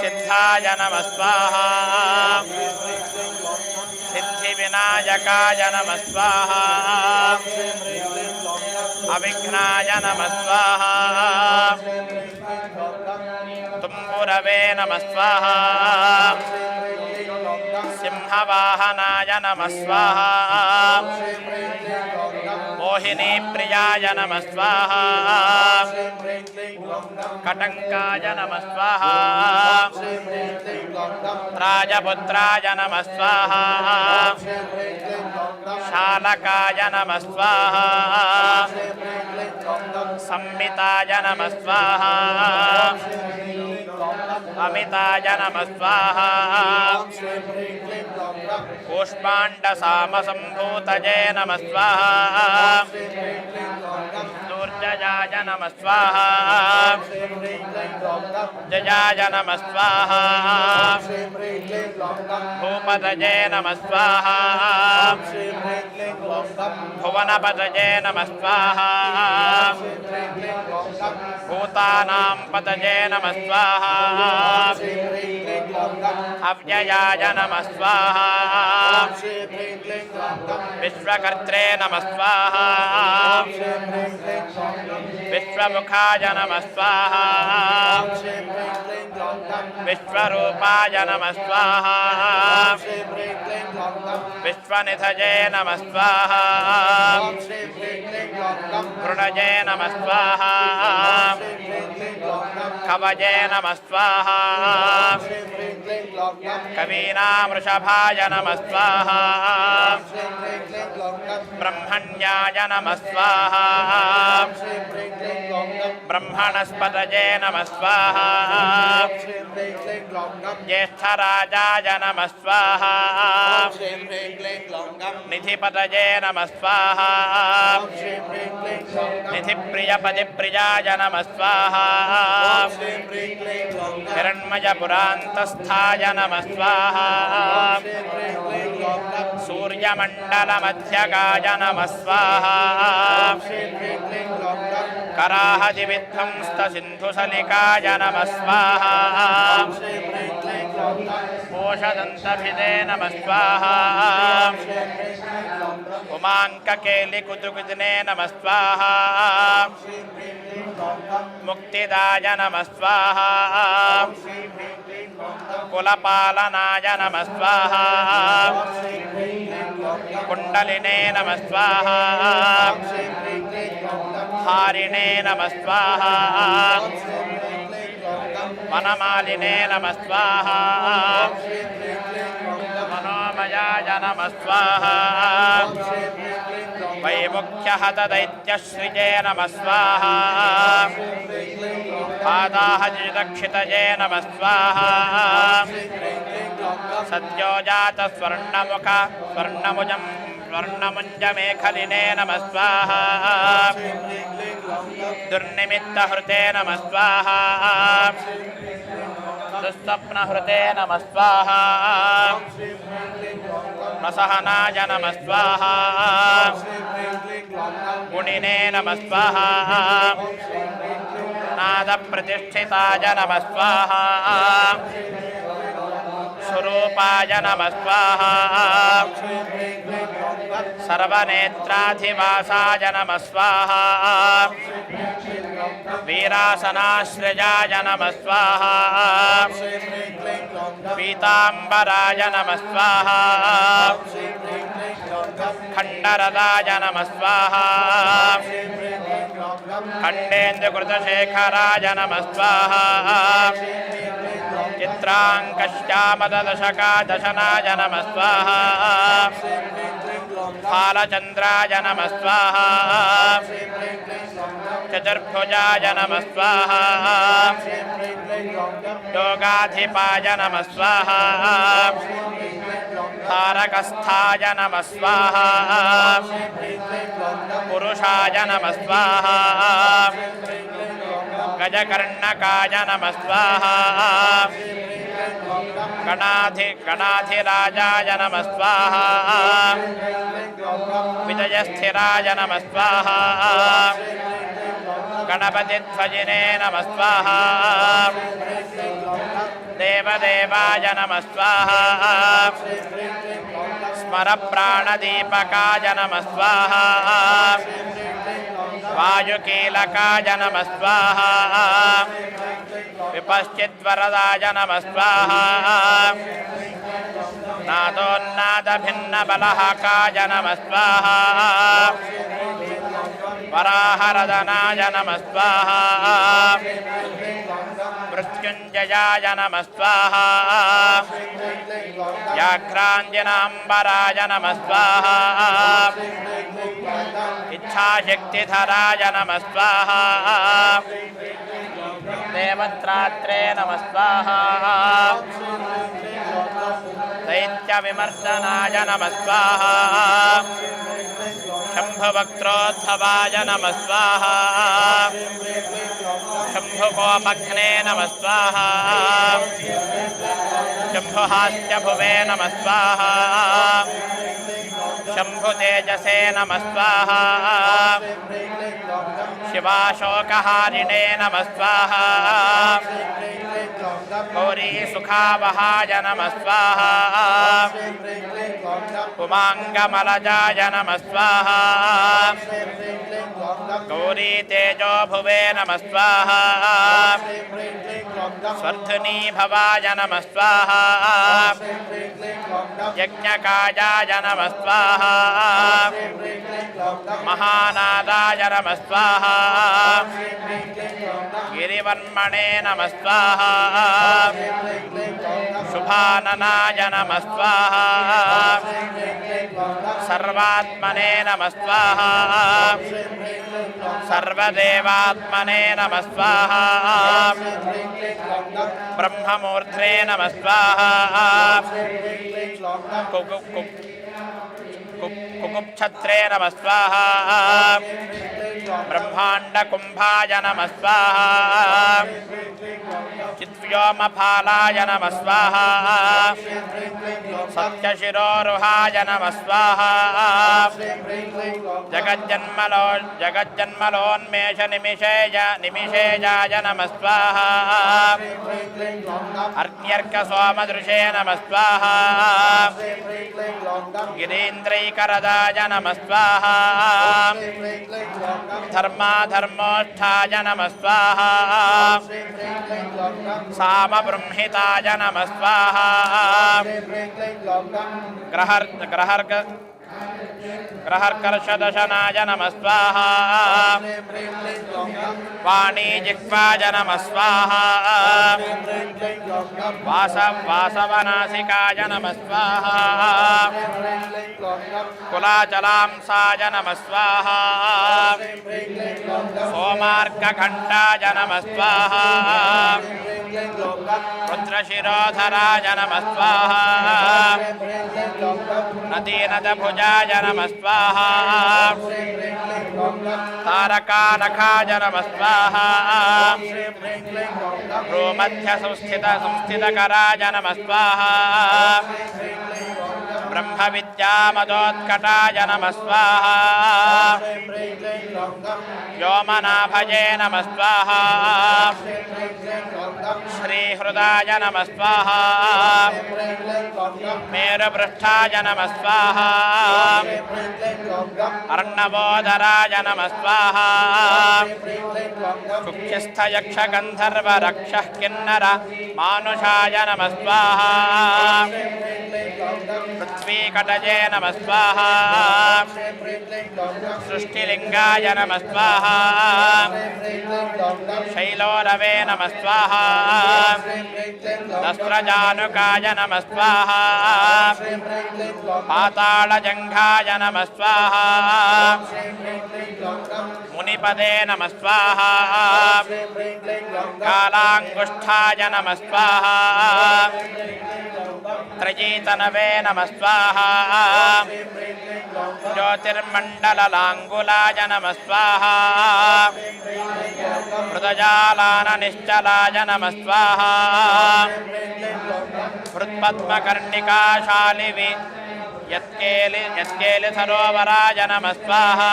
सिद्धाय नमः स्वाहा सिद्धिविनायकाय नमः स्वाहा अविघ्नाय नमः स्वाहा तुम्बुरवे नमः स्वाहा सिंहवाहनाय नमः स्वाहा मोहिनीप्रियाय नमः स्वाहा कटङ्काय नमः स्वाहा राजपुत्राय नमः स्वाहा शालकाय नमः स्वाहा संमिताय नमः स्वाहा अमिताय नमः स्वाहा कूष्माण्डसामसम्भूतये नमः स्वाहा दुर्जयाय नमः स्वाहा जयाय नमः स्वाहा भूपतये नमः स्वाहा भुवनपतये नमः स्वाहा भूतानां पतये नमः स्वाहा अव्ययाय नमः स्वाहा विश्वकर्त्रे नमः स्वाहा विश्वमुखाय नमः स्वाहा विश्वरूपाय नमः स्वाहा विश्वनिधये नमः स्वाहा कृणये नमः स्वाहा कवये नमः स्वाहा कवीनामृषभाय नमः स्वाहा ब्रह्मण्याय नमः स्वाहा ब्रह्मणस्पतये नमः स्वाहा ज्येष्ठराजाय नमः स्वाहा निधिपतये नमः स्वाहा निधिप्रियपतिप्रियाय नमः स्वाहा हिरण्मयपुरान्तस्थाय नमः स्वाहा सूर्यमण्डलमध्यगाय नमः स्वाहा कराहदिविध्वंस्तसिन्धुसलिकाय नमः स्वाहा ओषदन्तभिदे नमः स्वाहा उमाङ्ककेलिकुतुकुदिने नमः स्वाहा मुक्तिदाय नमः स्वाहा कुलपालनाय नमः स्वाहा कुण्डलिने नमः स्वाहा हारिणे नमः स्वाहा वनमालिने नमः स्वाहा मनोमयाय नमः स्वाहा वैमुख्यहतदैत्यश्रिये नमः स्वाहा पादाहजिदक्षितये नमः स्वाहा सद्योजातस्वर्णमुख स्वर्णमुजं स्वर्णमुञ्जमेखलिने नमः स्वाहा दुर्निमित्तहृते नमः स्वाहा दुःस्वप्नहृते नमः स्वाहा प्रसहनाय नमः स्वाहा गुणिने नमः स्वाहा नादप्रतिष्ठिताय नमः स्वाहा स्वरूपाय नमः स्वाहा सर्वनेत्राधिवासाय नमः स्वाहा वीरासनाश्रयाय नमः स्वाहा पीताम्बराय नमः स्वाहा खण्डरदाय नमः स्वाहा खण्डेन्द्रकृतशेखराय नमः स्वाहा चित्राङ्कश्यामदशकादशनाय नमः स्वाहा फालचन्द्राय नमः स्वाहा चतुर्भुजाय नमः स्वाहा योगाधिपाय नमः स्वाहा तारकस्थाय नमः स्वाहा पुरुषाय नमः स्वाहा गजकर्णकाय नमः स्वाहा गणाधिराजाय नमः स्वाहा विजयस्थिराय नमः स्वाहा गणपतिध्वजिने नमः स्वाहा देवदेवाय नमः स्वाहा स्मरप्राणदीपकाय नमः स्वाहा वायुकीलकाय नमः स्वाहा विपश्चिद्वरदाय नमः स्वाहा नादोन्नादभिन्नबलहाकाय नमः स्वाहा वराहरदनाय नमः स्वाहा मृत्युञ्जयाय नमः स्वाहा व्याघ्राञ्जनाम्बराय नमः स्वाहा इच्छाशक्तिधराय नमः स्वाहा देवत्रात्रे नमः स्वाहा दैत्यविमर्दनाय नमः स्वाहा शम्भुवक्त्रोद्भवाय नमः स्वाहा शम्भुकोपघ्ने नमः स्वाहा शम्भुहास्यभुवे नमः स्वाहा शम्भुतेजसे नमः स्वाहा शिवाशोकहारिणे नमः स्वाहा गौरी सुखावहाय नमः स्वाहा उमाङ्गमलजाय नमः स्वाहा गौरी तेजो भुवे नमः स्वाहा स्वर्धुनी भवाय नमः स्वाहा यज्ञकायाय नमः स्वाहा महानादाय नमः स्वाहा गिरिवर्मणे नमः स्वाहा शुभाननाय नमः स्वाहा सर्वात्मने नमः स्वाहा सर्वदेवात्मने नमः स्वाहा ब्रह्ममूर्ध्ने नमः स्वाहा कुकुक्षत्रे नमः स्वाहा ब्रह्माण्डकुम्भाय नमः स्वाहा चिद्व्योमफालाय नमः स्वाहा सत्यशिरोरुहाय नमः स्वाहा जगज्जन्मलोन्मेषनिमिषेजाय नमः स्वाहा अर्क्यर्कसोमदृशे नमः स्वाहा गिरीन्द्रैकरदाय नमः स्वाहा धर्माधर्मोष्ठाय नमः स्वाहा सामब्रह्मिताय नमः स्वाहा ग्रहर्कर्षदशनाय नमः स्वाहा वाणीजिह्वाय नमः स्वाहा वासवनासिकाय नमः स्वाहा कुलाचलांसाय नमः स्वाहा सोमार्कघण्टाय नमः स्वाहा रुद्रशिरोधराय नमः स्वाहा नदीनदभुजाय नमः स्वाहा तारकानखाय नमः स्वाहा भ्रूमध्यसंस्थितकराय नमः स्वाहा ब्रह्मविद्यामदोत्कटाय नमः स्वाहा व्योमनाभये नमः स्वाहा श्रीहृदाय नमः स्वाहा मेरुपृष्ठाय नमः स्वाहा अर्णवोदराय नमः स्वाहा कुक्षस्थयक्षगन्धर्वरक्षः किन्नर मानुषाय नमः स्वाहा पृथ्वीकटजे नमः स्वाहा सृष्टिलिङ्गाय नमः स्वाहा शैलोरवे नमः स्वाहा दस्रजानुकाय नमः स्वाहा पातालजङ्घाय नमः स्वाहा मुनिपदे नमः स्वाहा कालाङ्गुष्ठाय नमः स्वाहा त्रयीतनवे नमः स्वाहा ज्योतिर्मण्डललाङ्गुलाय नमः स्वाहा हृदयालाननिश्चलाय नमः स्वाहा हृत्पद्मकर्णिकाशालिवि यत्केलि सरोवराय नमः स्वाहा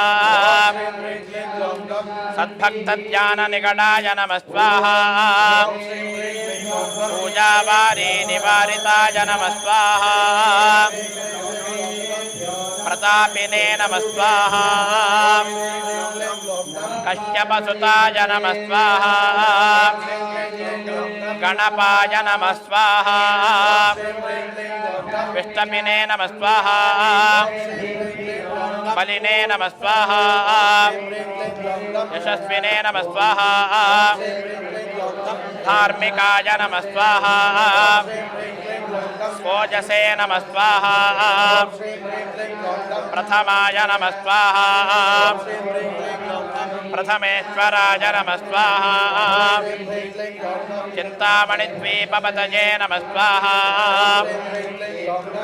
सद्भक्तध्याननिगडाय नमः स्वाहा पूजावारी निवारिताय नमः स्वाहा प्रतापिने नमः स्वाहा कश्यपसुताय नमः स्वाहा गणपाय नमः स्वाहा विष्टपिने नमः स्वाहा बलिने नमः स्वाहा यशस्विने नमः स्वाहा धार्मिकाय नमः स्वाहा स्वोजसे नमः स्वाहा प्रथमाय नमः स्वाहा प्रथमेश्वराय नमः स्वाहा चिन्तामणिद्वीपपतये नमः स्वाहा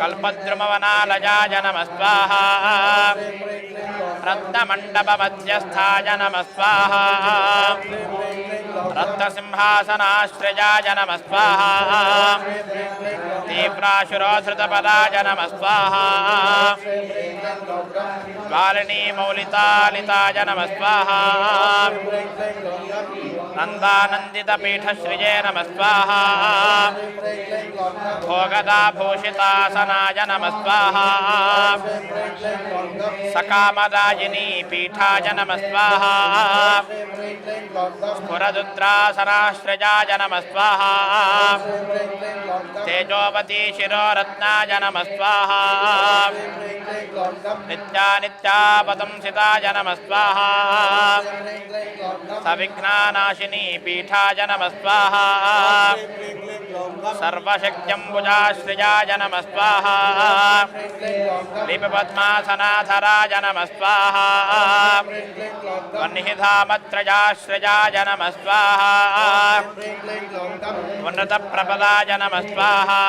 कल्पद्रुमवनालयाय नमः स्वाहा रत्नमण्डपमध्यस्थाय नमः स्वाहा रत्नसिंहासनाश्रयाय नमः स्वाहा तीव्राशुरोधृतपदाय नमः स्वाहा ज्वालिनीमौलितालिताय नमः स्वाहा नन्दानन्दितपीठश्रिये नमः स्वाहा भोगदाभूषितासनाय नमः स्वाहा सकामदायिनी पीठाय नमः स्वाहा स्फुरदुद्रासनाश्रयाय नमः स्वाहा तेजोवती शिरोरत्नाय नमः स्वाहा नित्यानित्यापतंसिताय नमः स्वाहा सविघ्नानाशिनी पीठाय नमः स्वाहा सर्वशक्त्यम्बुजाश्रियाय नमः स्वाहा लिपिपद्मासनाधराय नमः स्वाहा वह्निधामत्रयाश्रयाय नमः स्वाहा उन्नतप्रपदाय नमः स्वाहा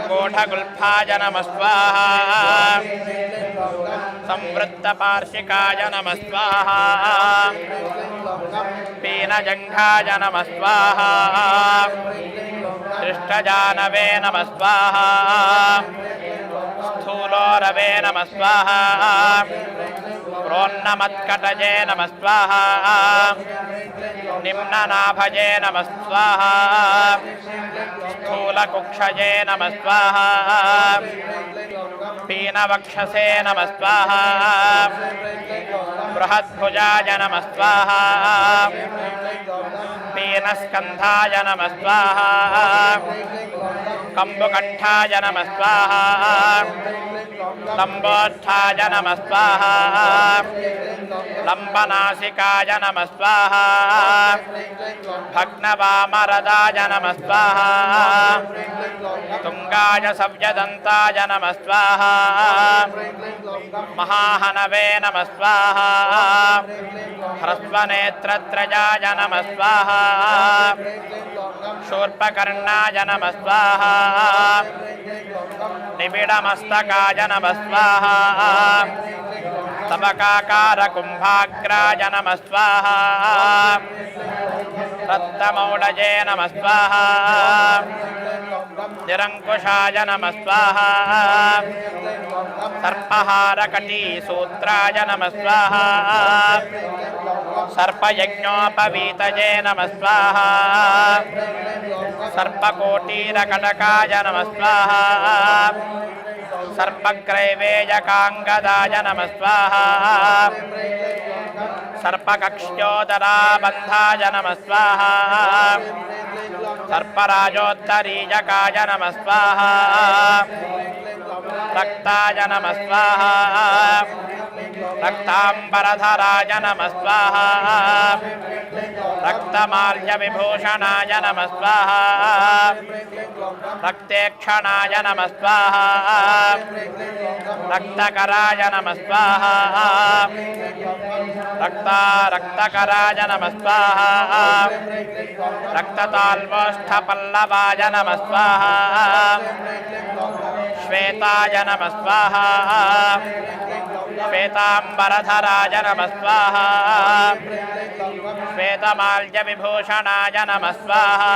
कोठगुल्फाय नमः स्वाहा संवृत्तपार्शिकाय नमः स्वाहा पीनजङ्घाय नमः स्वाहा दृष्टजानवे नमः स्वाहा स्थूलोरवे नमः स्वाहा प्रोन्नमत्कटजे नमः स्वाहा निम्ननाभजे नमः स्वाहा स्थूलकुक्षये नमः स्वाहा पीनवक्षसे नमः स्वाहा बृहद्भुजाय नमः स्वाहा पीनस्कन्धाय नमः स्वाहा कम्बुकण्ठाय नमः स्वाहा लम्बोत्थाय नमः स्वाहा लम्बनासिकाय नमः स्वाहा भग्नवामरदाय नमः स्वाहा तुङ्गाय सव्यदन्ताय नमः स्वाहा महाहनवे नमः स्वाहा ह्रस्वनेत्रत्रयाय नमः स्वाहा शूर्पकर्णाय नमः स्वाहा निबिडमस्तकाय नमः स्वाहा तबकाकारकुम्भाग्राय नमः स्वाहा रत्नमौळये नमः स्वाहा निरङ्कुशाय नमः स्वाहा सर्पहारकटीसूत्राय नमः स्वाहा सर्पयज्ञोपवीतये नमः स्वाहा सर्पकोटीरकटकाय नमः स्वाहा सर्पग्रैवेयकाङ्गदाय नमः स्वाहा सर्पकक्ष्योदराबन्धाय नमः स्वाहा सर्पराजोत्तरीयकाय नमः स्वाहा रक्ताय नमः स्वाहा रक्ताम्बरधराय नमः स्वाहा रक्तमाल्यविभूषणाय नमः स्वाहा रक्तेक्षणाय नमः स्वाहा रक्तकराय नमः स्वाहा रक्तकराय नमः स्वाहा रक्तताल्वोष्ठपल्लवाय नमः स्वाहा श्वेताय नमः स्वाहा श्वेताम्बरधराय नमः स्वाहा श्वेतमाल्यविभूषणाय नमः स्वाहा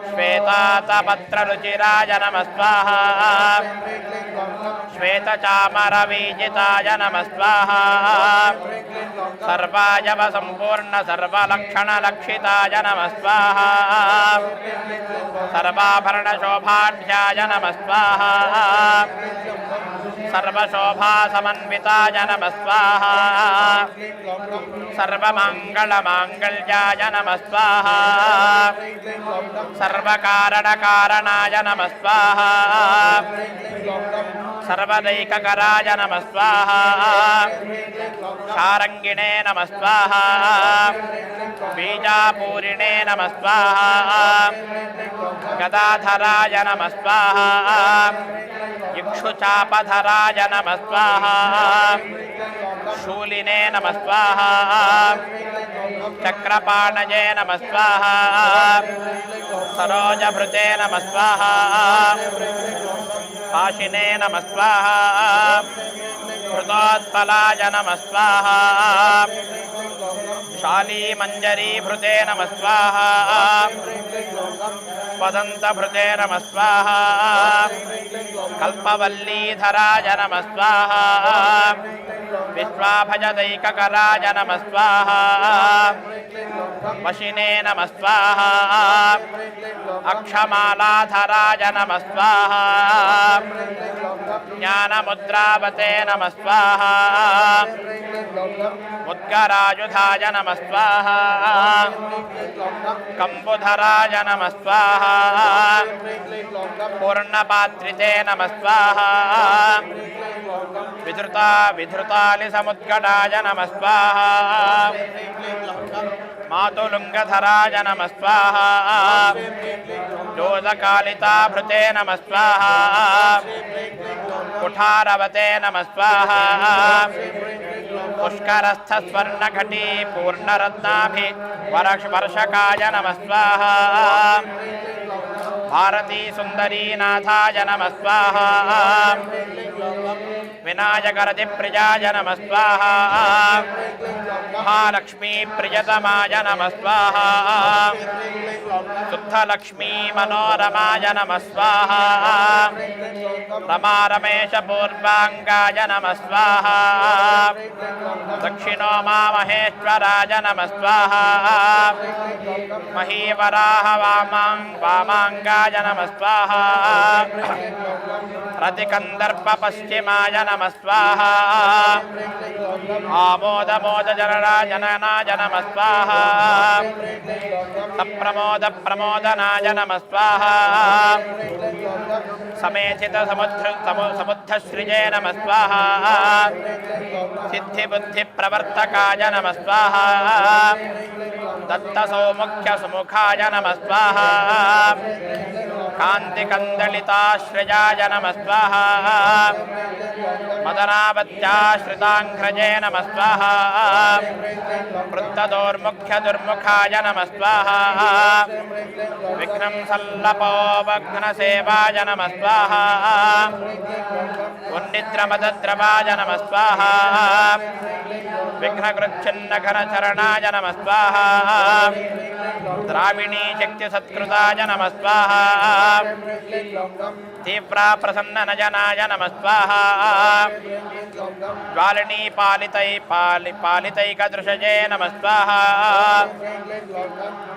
श्वेतातपत्ररुचिराय नमः स्वाहा श्वेतचामरवीजिताय नमः स्वाहा सर्वायवसम्पूर्ण सर्वलक्षणलक्षिताय नमः स्वाहा सर्वाभरणशोभाढ्याय नमः स्वाहा सर्वशोभासमन्विताय नमः स्वाहा सर्वमङ्गलमाङ्गल्याय नमः स्वाहा सर्वकारणकारणाय नमः स्वाहा सर्वदैककराय नमः स्वाहा शारङ्गिणे नमः स्वाहा बीजापूरिणे नमः स्वाहा गदाधराय नमः स्वाहा इक्षुचापधराय नमः स्वाहा शूलिने नमः स्वाहा चक्रपाणये नमः स्वाहा सरोजभृते नमः स्वाहा पाशिने नमः स्वाहा हृदोत्पलाय नमः स्वाहा शालीमञ्जरीभृते नमः स्वाहा पदन्तभृते नमः स्वाहा कल्पवल्लीधराय नमः स्वाहा विश्वाभजदैककराय नमः स्वाहा वशिने नमः स्वाहा अक्षमालाधराय नमः स्वाहा ज्ञानमुद्रावते नमः स्वाहा मुद्गरायुधाय नमः स्वाहा कम्बुधराय नमः स्वाहा पूर्णपात्रिते नमः स्वाहा विधृतालिसमुद्गडाय नमः स्वाहा मातुलुङ्गधराय नमः स्वाहा जोदकालिताभृते नमः स्वाहा कुठारवते नमः स्वाहा पुष्करस्थस्वर्णघटी पूर्णरत्नाभि वर्षकाय नमः स्वाहा भारती सुन्दरीनाथाय नमः स्वाहा विनायकरतिप्रियाय नमः स्वाहा महालक्ष्मीप्रियतमाय नमः स्वाहा शुद्धलक्ष्मी मनोरमाय नमः स्वाहा रमारमेशपूर्वाङ्गाय नमः स्वाहा दक्षिणो मामहेश्वराय नमः स्वाहा महीवराह वामाङ्गाय नमः स्वाहा रतिकन्दर्पपश्चिमाय नमः स्वाहा आमोदमोदजनराजननाय नमः स्वाहा सप्रमोदप्रमोदनाय नमः स्वाहा समेधितसमुद्धश्रिये नमः स्वाहा सिद्धिबुद्धिप्रवर्तकाय नमः स्वाहा दत्तसौमुख्यसुमुखाय नमः स्वाहा कान्तिकन्दलिताश्रयाय नमः स्वाहा मदनावत्याश्रिताङ्घ्रजे नमः स्वाहा वृत्तदोर्मुख्यदुर्मुखाय नमः स्वाहा विघ्नं सल्लपोवघ्नसेवाय नमः स्वाहा उन्निद्रमदद्रवाय नमः स्वाहा विघ्नकृच्छिन्नघनचरणाय नमः स्वाहा द्राविणी शक्तिसत्कृताय नमः स्वाहा तीव्रा प्रसन्ननयनाय नमः स्वाहा ज्वालिनी पालितैकदृशजे नमः स्वाहा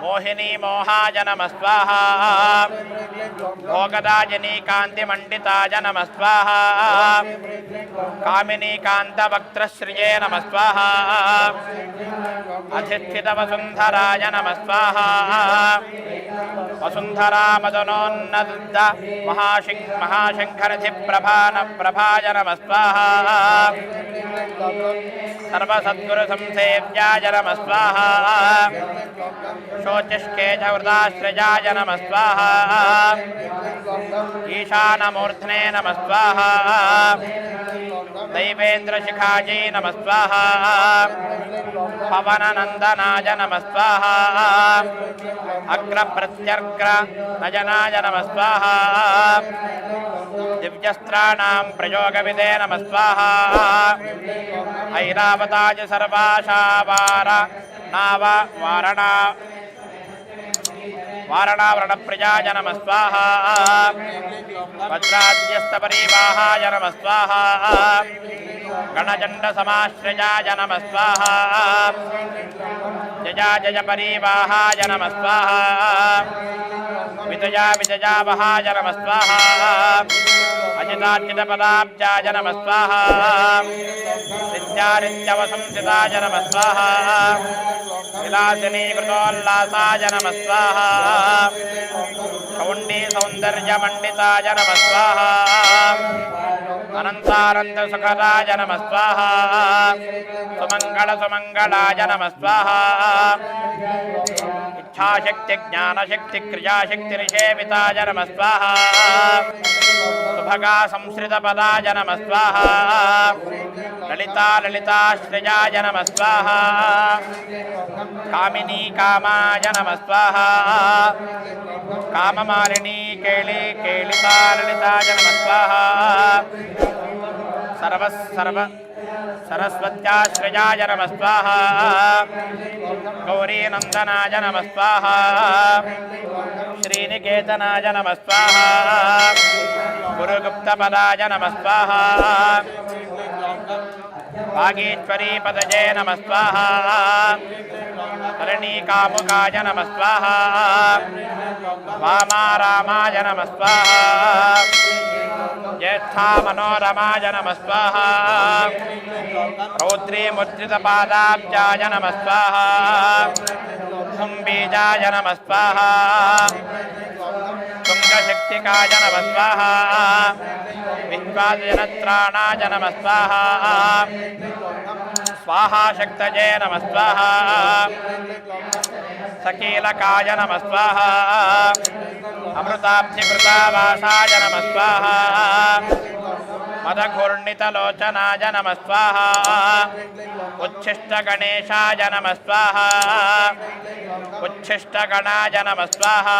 मोहिनी मोहाय नमः स्वाहा भोगदायिनी कान्तिमण्डिताय नमः स्वाहा कामिनी कान्तवक्त्रश्रिये नमः स्वाहा अधिष्ठितवसुन्धराय नमः स्वाहा वसुन्धरा मदनोन्नद महाशङ्करधिप्रभाय नमः स्वाहा सर्वसद्गुरुसंसेव्याय नमः स्वाहा शोचिष्केशवृदाश्रयाय नमः स्वाहा ईशानमूर्ध्ने नमः स्वाहा दैवेन्द्रशिखायै नमः स्वाहा पवननन्दनाय नमः स्वाहा अग्रप्रत्यग्रनयनाय नमः स्वाहा दिव्यस्त्राणां प्रयोगविदे नमः स्वाहा ऐरावताय सर्वाशावार नाव वारणावरणप्रियाय नमः स्वाहा वज्राद्यस्तपरिवाहाय नमः स्वाहा गणचण्डसमाश्रयाय नमः स्वाहा जया जय परिवाहाय नमः स्वाहा विजया विजयावहाय नमः स्वाहा अजितार्जितपदाब्जाय नमः स्वाहा नित्यानित्यवसंसिताय नमः स्वाहा विलासिनी कृतोल्लासाय नमः स्वाहा कौण्डी सौन्दर्यमण्डिताय नमः स्वाहा अनन्तानन्द सुखदाय नमः स्वाहा सुमङ्गल सुमङ्गलाय नमः स्वाहा इच्छाशक्ति ज्ञानशक्ति क्रियाशक्ति निषेविताय नमः स्वाहा सुभगा संश्रितपदाय नमः स्वाहा ललिता ललिताश्रयाय नमः स्वाहा कामिनी कामाय नमः स्वाहा काममालिनी केळि केळिता ललिताय नमः स्वाहा सरस्वत्याश्रयाय नमः स्वाहा गौरीनन्दनाय नमः स्वाहा श्रीनिकेतनाय नमः स्वाहा गुरुगुप्तपदाय नमः स्वाहा वागीश्वरी पदये नमः स्वाहा धरणीकामुकाय नमः स्वाहा वामारामाय नमः स्वाहा ज्येष्ठा मनोरमाय नमः स्वाहा रौद्री मुद्रितपादाब्जाय नमः स्वाहा कुम्बीजाय नमः स्वाहा तुङ्गशक्तिकाय नमः स्वाहा विश्वाजनत्राणाय नमः स्वाहा स्वाहा शक्तये नमः स्वाहा सकीलकाय नमः स्वाहा अमृताब्धिकृतावासाय नमः स्वाहा मदघूर्णितलोचनाय नमः स्वाहा उच्छिष्टगणेशाय नमः स्वाहा उच्छिष्टगणाय नमः स्वाहा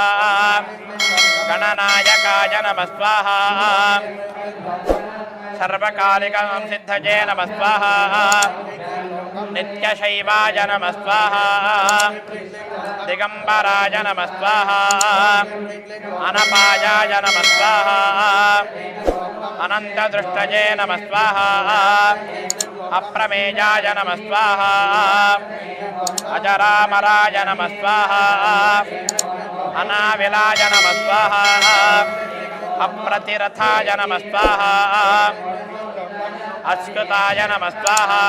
गणनायकाय नमः स्वाहा सर्वकालिकसंसिद्धये नमः स्वाहा नित्यशैवाय नमः स्वाहा दिगंबराय नमः स्वाहा अनपायाय नमः स्वाहा अनन्तदृष्टये नमः स्वाहा अप्रमेयाय नमः स्वाहा अजरामराय नमः स्वाहा अनाविलाय नमः स्वाहा अप्रतिरथाय नमः स्वाहा अस्कृताय नमः स्वाहा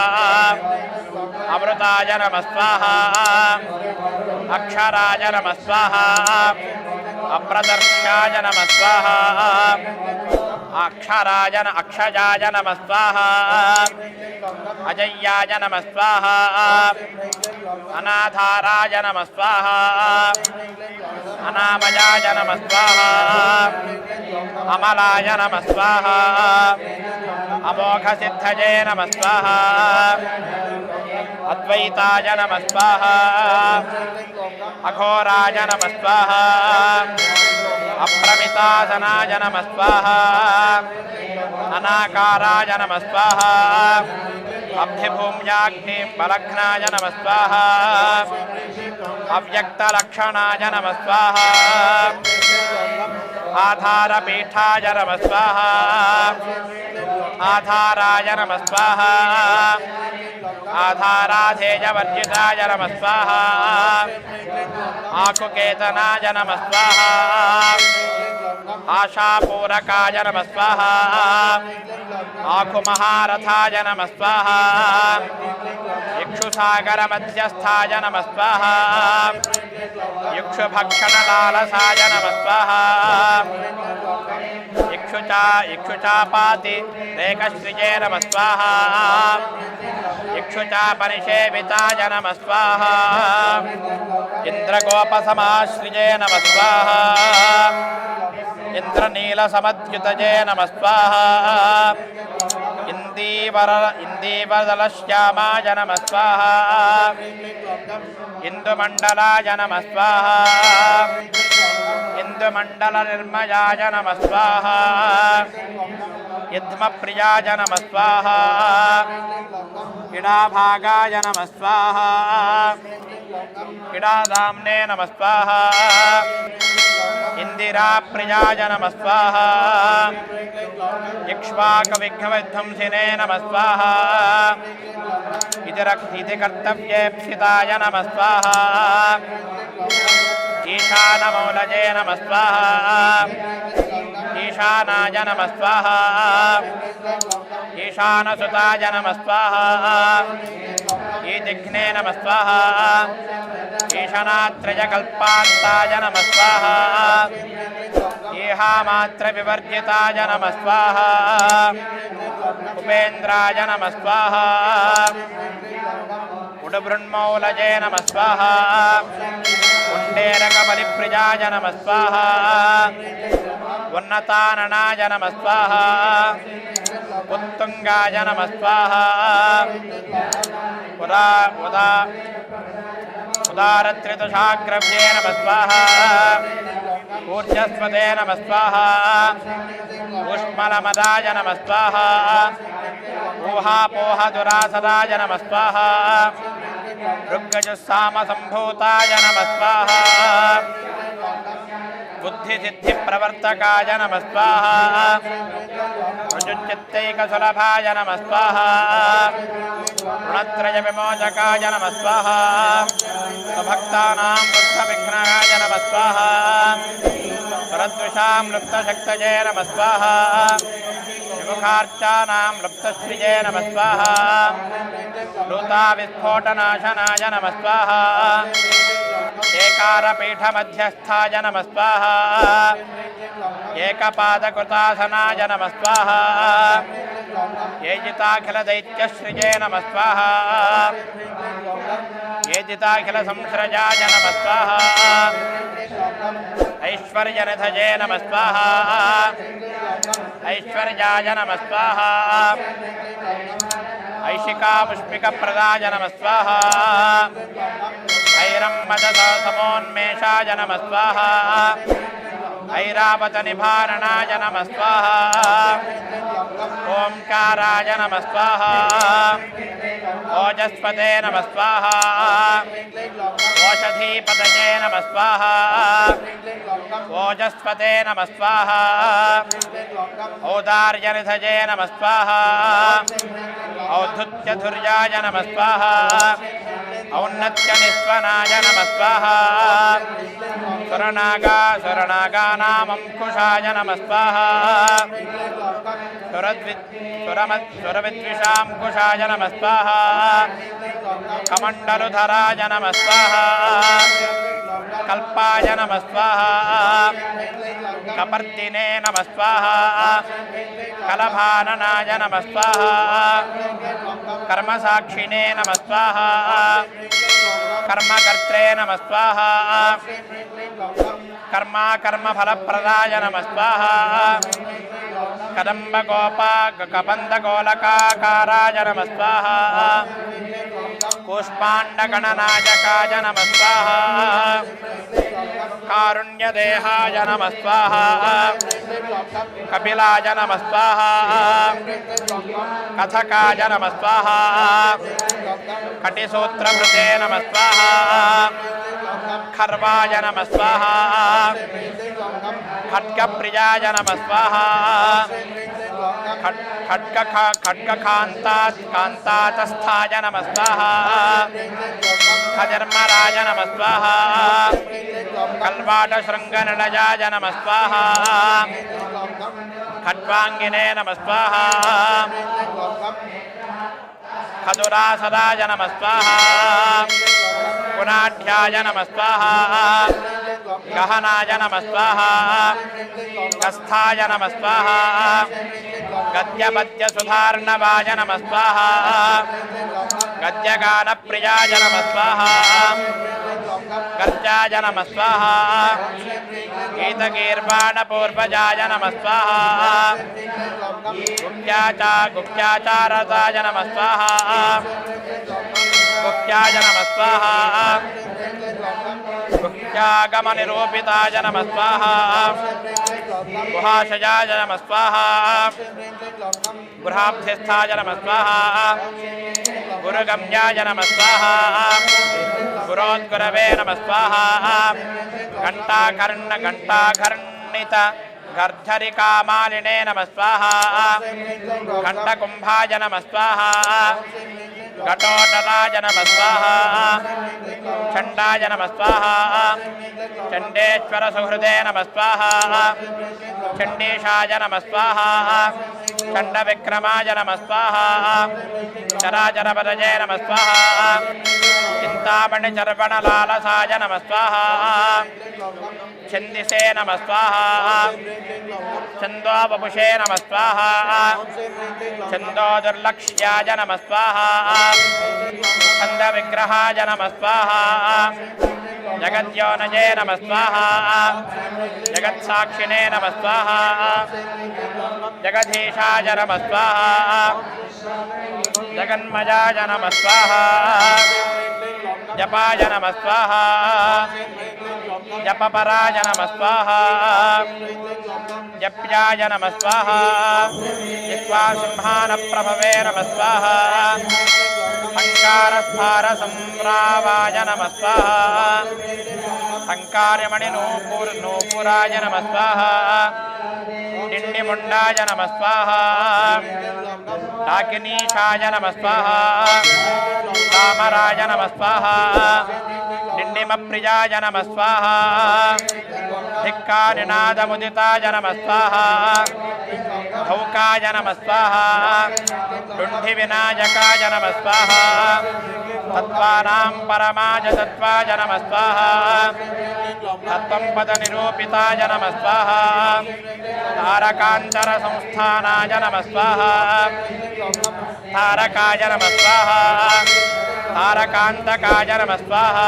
अमृताय नमः स्वाहा अक्षराय नमः स्वाहा अप्रदर्शाय नमः स्वाहा अक्षजाय नमः स्वाहा अजय्याय नमः स्वाहा अनाधाराय नमः स्वाहा अनामयाय नमः स्वाहा अमलाय नमः स्वाहा अमोघसिद्धये नमः स्वाहा अद्वैताय नमः स्वाहा अघोराय नमः स्वाहा अप्रमितासनाय नमः स्वाहा अनाकाराय नमः स्वाहा अब्धिभूम्याग्निबलघ्नाय नमः स्वाहा अव्यक्तलक्षणाय नमः स्वाहा आधारपीठाय नमः स्वाहा आधाराय नमः स्वाहा आधाराधेयवर्जिताय नमः स्वाहा आकुकेतनाय नमः स्वाहा आशापूरकाय नमः स्वाहा आकुमहारथाय नमः स्वाहा इक्षुसागरमध्यस्थाय नमः स्वाहा इक्षुभक्षणलालसाय नमः स्वाहा इक्षुचापाति रेकश्रिये नमः स्वाहा इक्षुचापनिषेविताय नमः स्वाहा इन्द्रगोपसमाश्रिये नमः स्वाहा इन्द्रनीलसमद्युतये नमः स्वाहा इन्दीवरदलश्यामाय नमः स्वाहा इन्दुमण्डलाय नमः स्वाहा इन्दुमण्डलनिर्मयाय नमः स्वाहा युग्मप्रियाय नमः स्वाहा इडाभागाय नमः स्वाहा इडाधाम्ने नमः स्वाहा इंदिराप्रियाय नमः स्वाहा इक्ष्वाकविघ्नविध्वंसिने नमः स्वाहा इति कर्तव्येप्सिताय नमः स्वाहा ईशानमौलये नमः स्वाहा ईशानाय नमः स्वाहा ईशानसुताय नमः स्वाहा ईजिघ्ने नमः स्वाहा ईशनात्रयकल्पान्ताय नमः स्वाहा ईहामात्रविवर्जिताय नमः स्वाहा उपेन्द्राय नमः स्वाहा उडबृन्मौलजे नमः स्वाहा उण्डेरकबलिप्रियाय नमः स्वाहा उन्नताननाय नमः स्वाहा उत्तुङ्गाय नमः स्वाहा उदारत्रिदशाग्रव्ये नमः स्वाहा ऊर्जस्वते नमः स्वाहा ऊष्मलमदाय नमः स्वाहा ऊहापोहदुरासदाय नमः स्वाहा ऋग्गजुस्सामसम्भूताय नमः स्वाहा बुद्धिसिद्धिप्रवर्तकाय नमः स्वाहा ऋजुचित्तैकसुलभाय नमः स्वाहा ऋणत्रयविमोचकाय नमः स्वाहा स्वभक्तानां दुःखविघ्नाय नमः स्वाहा परद्विषां लुप्तशक्तये नमः स्वाहा विमुखार्चानां लुप्तश्रिये नमः स्वाहा लूताविस्फोटनाशनाय नमः स्वाहा एकारपीठमध्यस्थाय नमः स्वाहा एकपादकृतासनाय नमः स्वाहा येजिताखिलदैत्यश्रिये नमः स्वाहा येजिताखिलसंश्रजाय नमः स्वाहा ऐश्वर्यनिधये नमः स्वाहा ऐश्वर्याय नमः स्वाहा ऐशिकामुष्मिकप्रदाय नमः स्वाहा ऐरम्मदसमोन्मेषाय नमः स्वाहा ऐरावतनिभारणाय नमः स्वाहा ओंकाराय नमः स्वाहा ओजस्पते नमः स्वाहा ओषधीपतये नमः स्वाहा ओजस्पते नमः स्वाहा औदार्यनिधये नमः स्वाहा औद्धुत्यधुर्याय नमः स्वाहा औन्नत्यनिस्वनाय नमः स्वाहा सुरनागानामंकुशाय नमः स्वाहा सुरविद्विषांकुशाय नमः स्वाहा कमण्डलुधराय नमः स्वाहा कल्पाय नमः स्वाहा कपर्दिने नमः स्वाहा कलभाननाय नमः स्वाहा कर्मसाक्षिणे नमः स्वाहा कर्मकर्त्रे नमः स्वाहा कर्मफलप्रदाय नमः स्वाहा कदम्बगोपाकपन्दगोलकाकाराय नमः स्वाहा कूष्माण्डगणनायकाय नमः स्वाहा कारुण्यदेहाय नमः स्वाहा कपिलाय नमः स्वाहा कथकाय नमः स्वाहा कटिसूत्रभृते नमः स्वाहा खर्वाय नमः स्वाहा खड्गप्रियाय नमः स्वाहा खड्गकान्तातस्थाय नमः स्वाहा खजर्मराय नमः स्वाहा कल्वाटशृङ्गनिलयाय नमः स्वाहा खड्वाङ्गिने नमः स्वाहा खदुरासदाय नमः स्वाहा पुनाढ्याय नमः स्वाहा गहनाय नमः स्वाहा गस्थाय नमः स्वाहा गद्यपद्यसुधार्णवाय नमः स्वाहा गद्यगानप्रियाय नमः स्वाहा गर्जाय नमः स्वाहा गीतगीर्वाणपूर्वजाय नमः स्वाहा गुप्त्याचारदाय नमः स्वाहा गुप्त्याय नमः स्वाहा गुप्त्यागमनिरूपिताय नमः स्वाहा गुहाशयाय नमः स्वाहा गृहाब्धिस्थाय नमः स्वाहा गुरुगम्याय नमः स्वाहा गुरोद्गुरवे नमः स्वाहा घण्टाकर्णित गर्धरिकामालिने नमः स्वाहा घण्टकुम्भाय नमः स्वाहा घटोटराज नमः स्वाहा चण्डाय नमः स्वाहा चण्डेश्वर सुहृदे नमः स्वाहा चण्डीशाय नमः स्वाहा चण्डविक्रमाय नमः स्वाहा चराचरपदये नमः स्वाहा चिन्तामणिचर्वणलालसाय नमः स्वाहा छन्दिसे नमः स्वाहा छन्दोवपुषे नमः स्वाहा छन्दोदुर्लक्ष्याय नमः स्वाहा छन्दविग्रहाय नमः स्वाहा जगद्योनये नमः स्वाहा जगत्साक्षिणे नमः स्वाहा जगदीशाय नमः स्वाहा जगन्मयाय नमः स्वाहा जपाय नमः स्वाहा जपपराय नमः स्वाहा जप्याय नमः स्वाहा जिह्वासिंहानप्रभवे नमः स्वाहा संकारस्फारसंप्रावाय नमः स्वाहा संकार्यमणिनूपुराय नमः स्वाहा डिण्डिमुण्डाय नमः स्वाहा डाकिनीशाय नमः स्वाहा रामराय नमः स्वाहा डिण्डिमप्रियाय नमः स्वाहा धिक्कारिनादमुदिताय नमः स्वाहा धौकाय नमः स्वाहा डुण्डिविनायकाय नमः स्वाहा तत्त्वानां परमाय तत्त्वाय नमः स्वाहा तत्त्वं पदनिरूपिताय नमः स्वाहा तारकान्तरसंस्थानाय नमः स्वाहा तारकाय नमः स्वाहा तारकान्तकाय नमः स्वाहा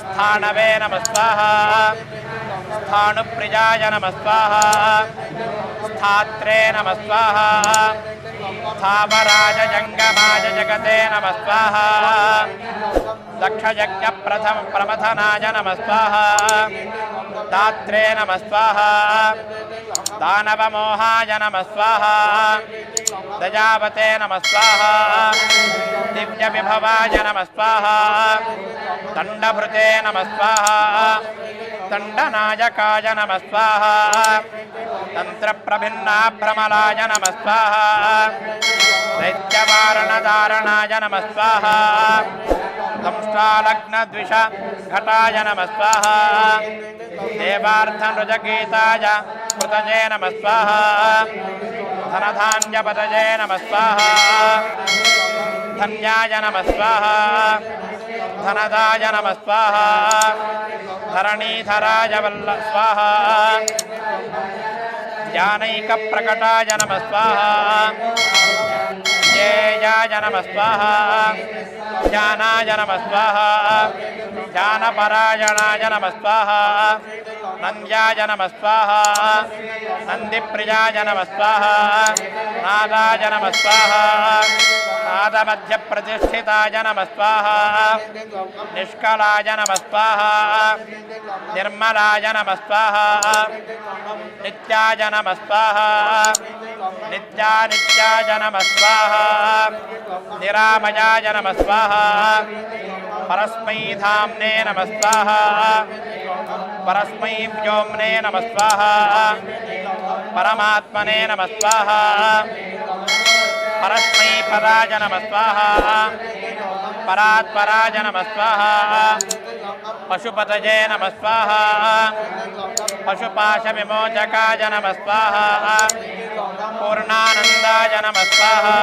स्थानवे नमः स्वाहा स्थाणुप्रियाय नमः स्वाहा स्थात्रे नमः स्वाहा स्थावराज जंगमाय जगते नमः स्वाहा दक्षयज्ञप्रमथनाय नमः स्वाहा दात्रे नमः स्वाहा दानवमोहाय नमः स्वाहा दयावते नमः स्वाहा दिव्यविभवाय नमः स्वाहा दण्डभृते नमः स्वाहा दण्डनायकाय नमः स्वाहा तन्त्रप्रभिन्नाभ्रमलाय नमः स्वाहा दैत्यवारणधारणाय नमः स्वाहा दंष्ट्रालग्नद्विष घटाय नमः स्वाहा देवार्थनृजगीताय कृतये नमः स्वाहा धनधान्यपतये नमः स्वाहा धन्याय नमः स्वाहा धनदाय नमः स्वाहा धरणीधराय वल्ल स्वाहा ज्ञानैकप्रकटाय नमः स्वाहा ज्ञेयाय नमः स्वाहा ज्ञानाय नमः स्वाहा ज्ञानपरायणाय नमः स्वाहा नन्द्याय नमः स्वाहा नन्दिप्रियाय नमः स्वाहा नादाय नमः स्वाहा नादमध्यप्रतिष्ठिताय नमः स्वाहा निष्कलाय नमः स्वाहा निर्मलाय नमः स्वाहा नित्याय नमः स्वाहा नित्यानित्याय नमः स्वाहा निरामयाय नमः स्वाहा परस्मै धाम्ने नमः स्वाहा परस्मै व्योम्ने नमः स्वाहा परमात्मने नमः स्वाहा परस्मै पदाय नमः स्वाहा परात्पराय नमः स्वाहा पशुपतये नमः स्वाहा पशुपाशविमोचकाय नमः स्वाहा पूर्णानन्दाय नमः स्वाहा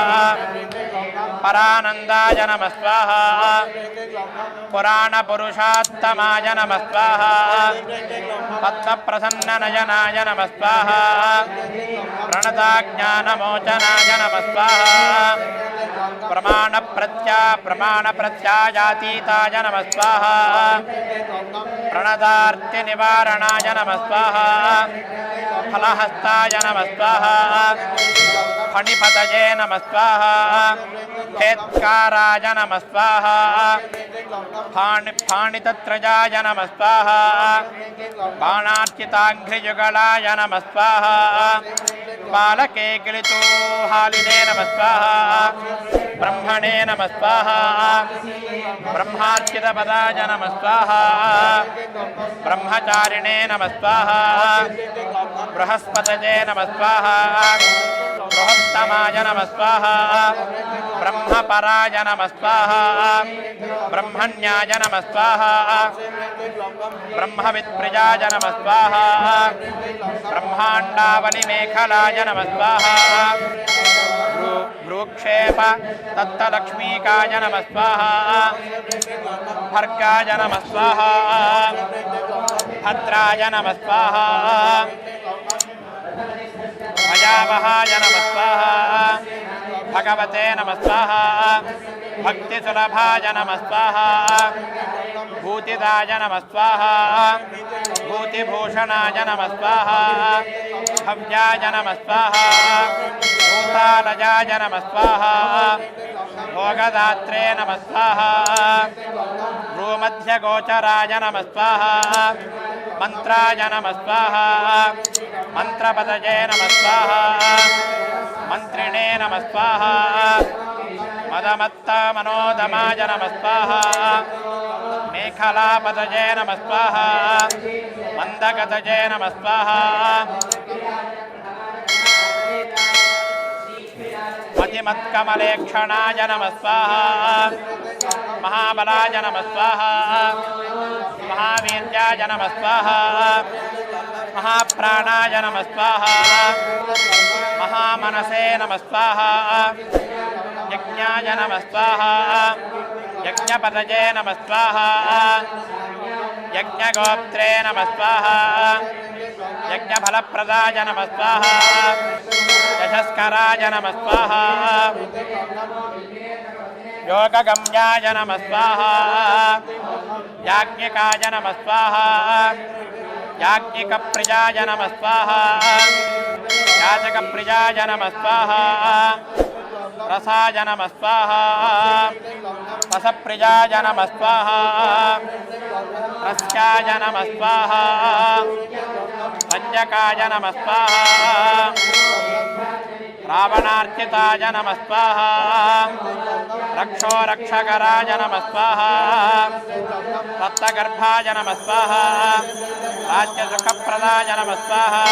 परानन्दाय नमः स्वाहा पुराणपुरुषात्तमाय नमः स्वाहा पद्मप्रसन्ननयनाय नमः स्वाहा प्रणताज्ञानमोचनाय नमः स्वाहा प्रमाणप्रत्यायातीताय नमः स्वाहा प्रणतार्तिनिवारणाय नमः स्वाहा फलहस्ताय नमः स्वाहा फणिपतये नमः स्वाहा हेत्काराय नमः स्वाहा फाणितत्रयाय नमः स्वाहा बाणार्चिताङ्घ्रियुगलाय नमः स्वाहा बालके किलितोहालिने नमः स्वाहा ब्रह्मणे नमः स्वाहा ब्रह्मार्चितपदाय नमः स्वाहा ब्रह्मचारिणे नमः स्वाहा बृहस्पतये नमः स्वाहा बृहत्तमाय नमः स्वाहा ब्रह्मपराय नमः स्वाहा ब्रह्मण्याय नमः स्वाहा ब्रह्मवित्प्रियाय नमः स्वाहा ब्रह्माण्डावलिमेखलाय नमः स्वाहा भ्रूक्षेप दत्तलक्ष्मीकाय नमः स्वाहा भर्गाय नमः स्वाहा भद्राय नमः स्वाहा भयावहाय नमः स्वाहा भगवते नमः स्वाहा भक्तिसुलभाय नमः स्वाहा भूतिदाय नमः स्वाहा भूतिभूषणाय नमः स्वाहा भव्याय नमः स्वाहा भूतालयाय नमः स्वाहा भोगदात्रे नमः स्वाहा भ्रूमध्यगोचराय नमः स्वाहा मंत्राय नमः स्वाहा मंत्रपदये नमः स्वाहा मंत्रिणे नमः स्वाहा मदमत्ता मनोदमाय नमः स्वाहा मेखलापदये नमः स्वाहा मंदगतये नमः स्वाहा मतिमत्कमलेक्षणाय नमः स्वाहा महाबलाय नमः स्वाहा महावीर्याय नमः स्वाहा महाप्राणाय नमः स्वाहा महामनसे नमः स्वाहा यज्ञाय नमः स्वाहा यज्ञपदये नमः स्वाहा यज्ञगोत्रे नमः स्वाहा यज्ञफलप्रदाय नमः स्वाहा यशस्कराय नमः स्वाहा योगगम्याय नमः स्वाहा याज्ञिकाय नमः स्वाहा याज्ञिकप्रियाय नमः स्वाहा याजकप्रियाय नमः स्वाहा रसाय नमः स्वाहा रसप्रियाय नमः स्वाहा रस्याय नमः स्वाहा रञ्जकाय नमः स्वाहा रावणार्चिताय नमः स्वाहा रक्षो रक्षकराय नमः स्वाहा रक्तगर्भाय नमः स्वाहा राज्यसुखप्रदाय नमः स्वाहा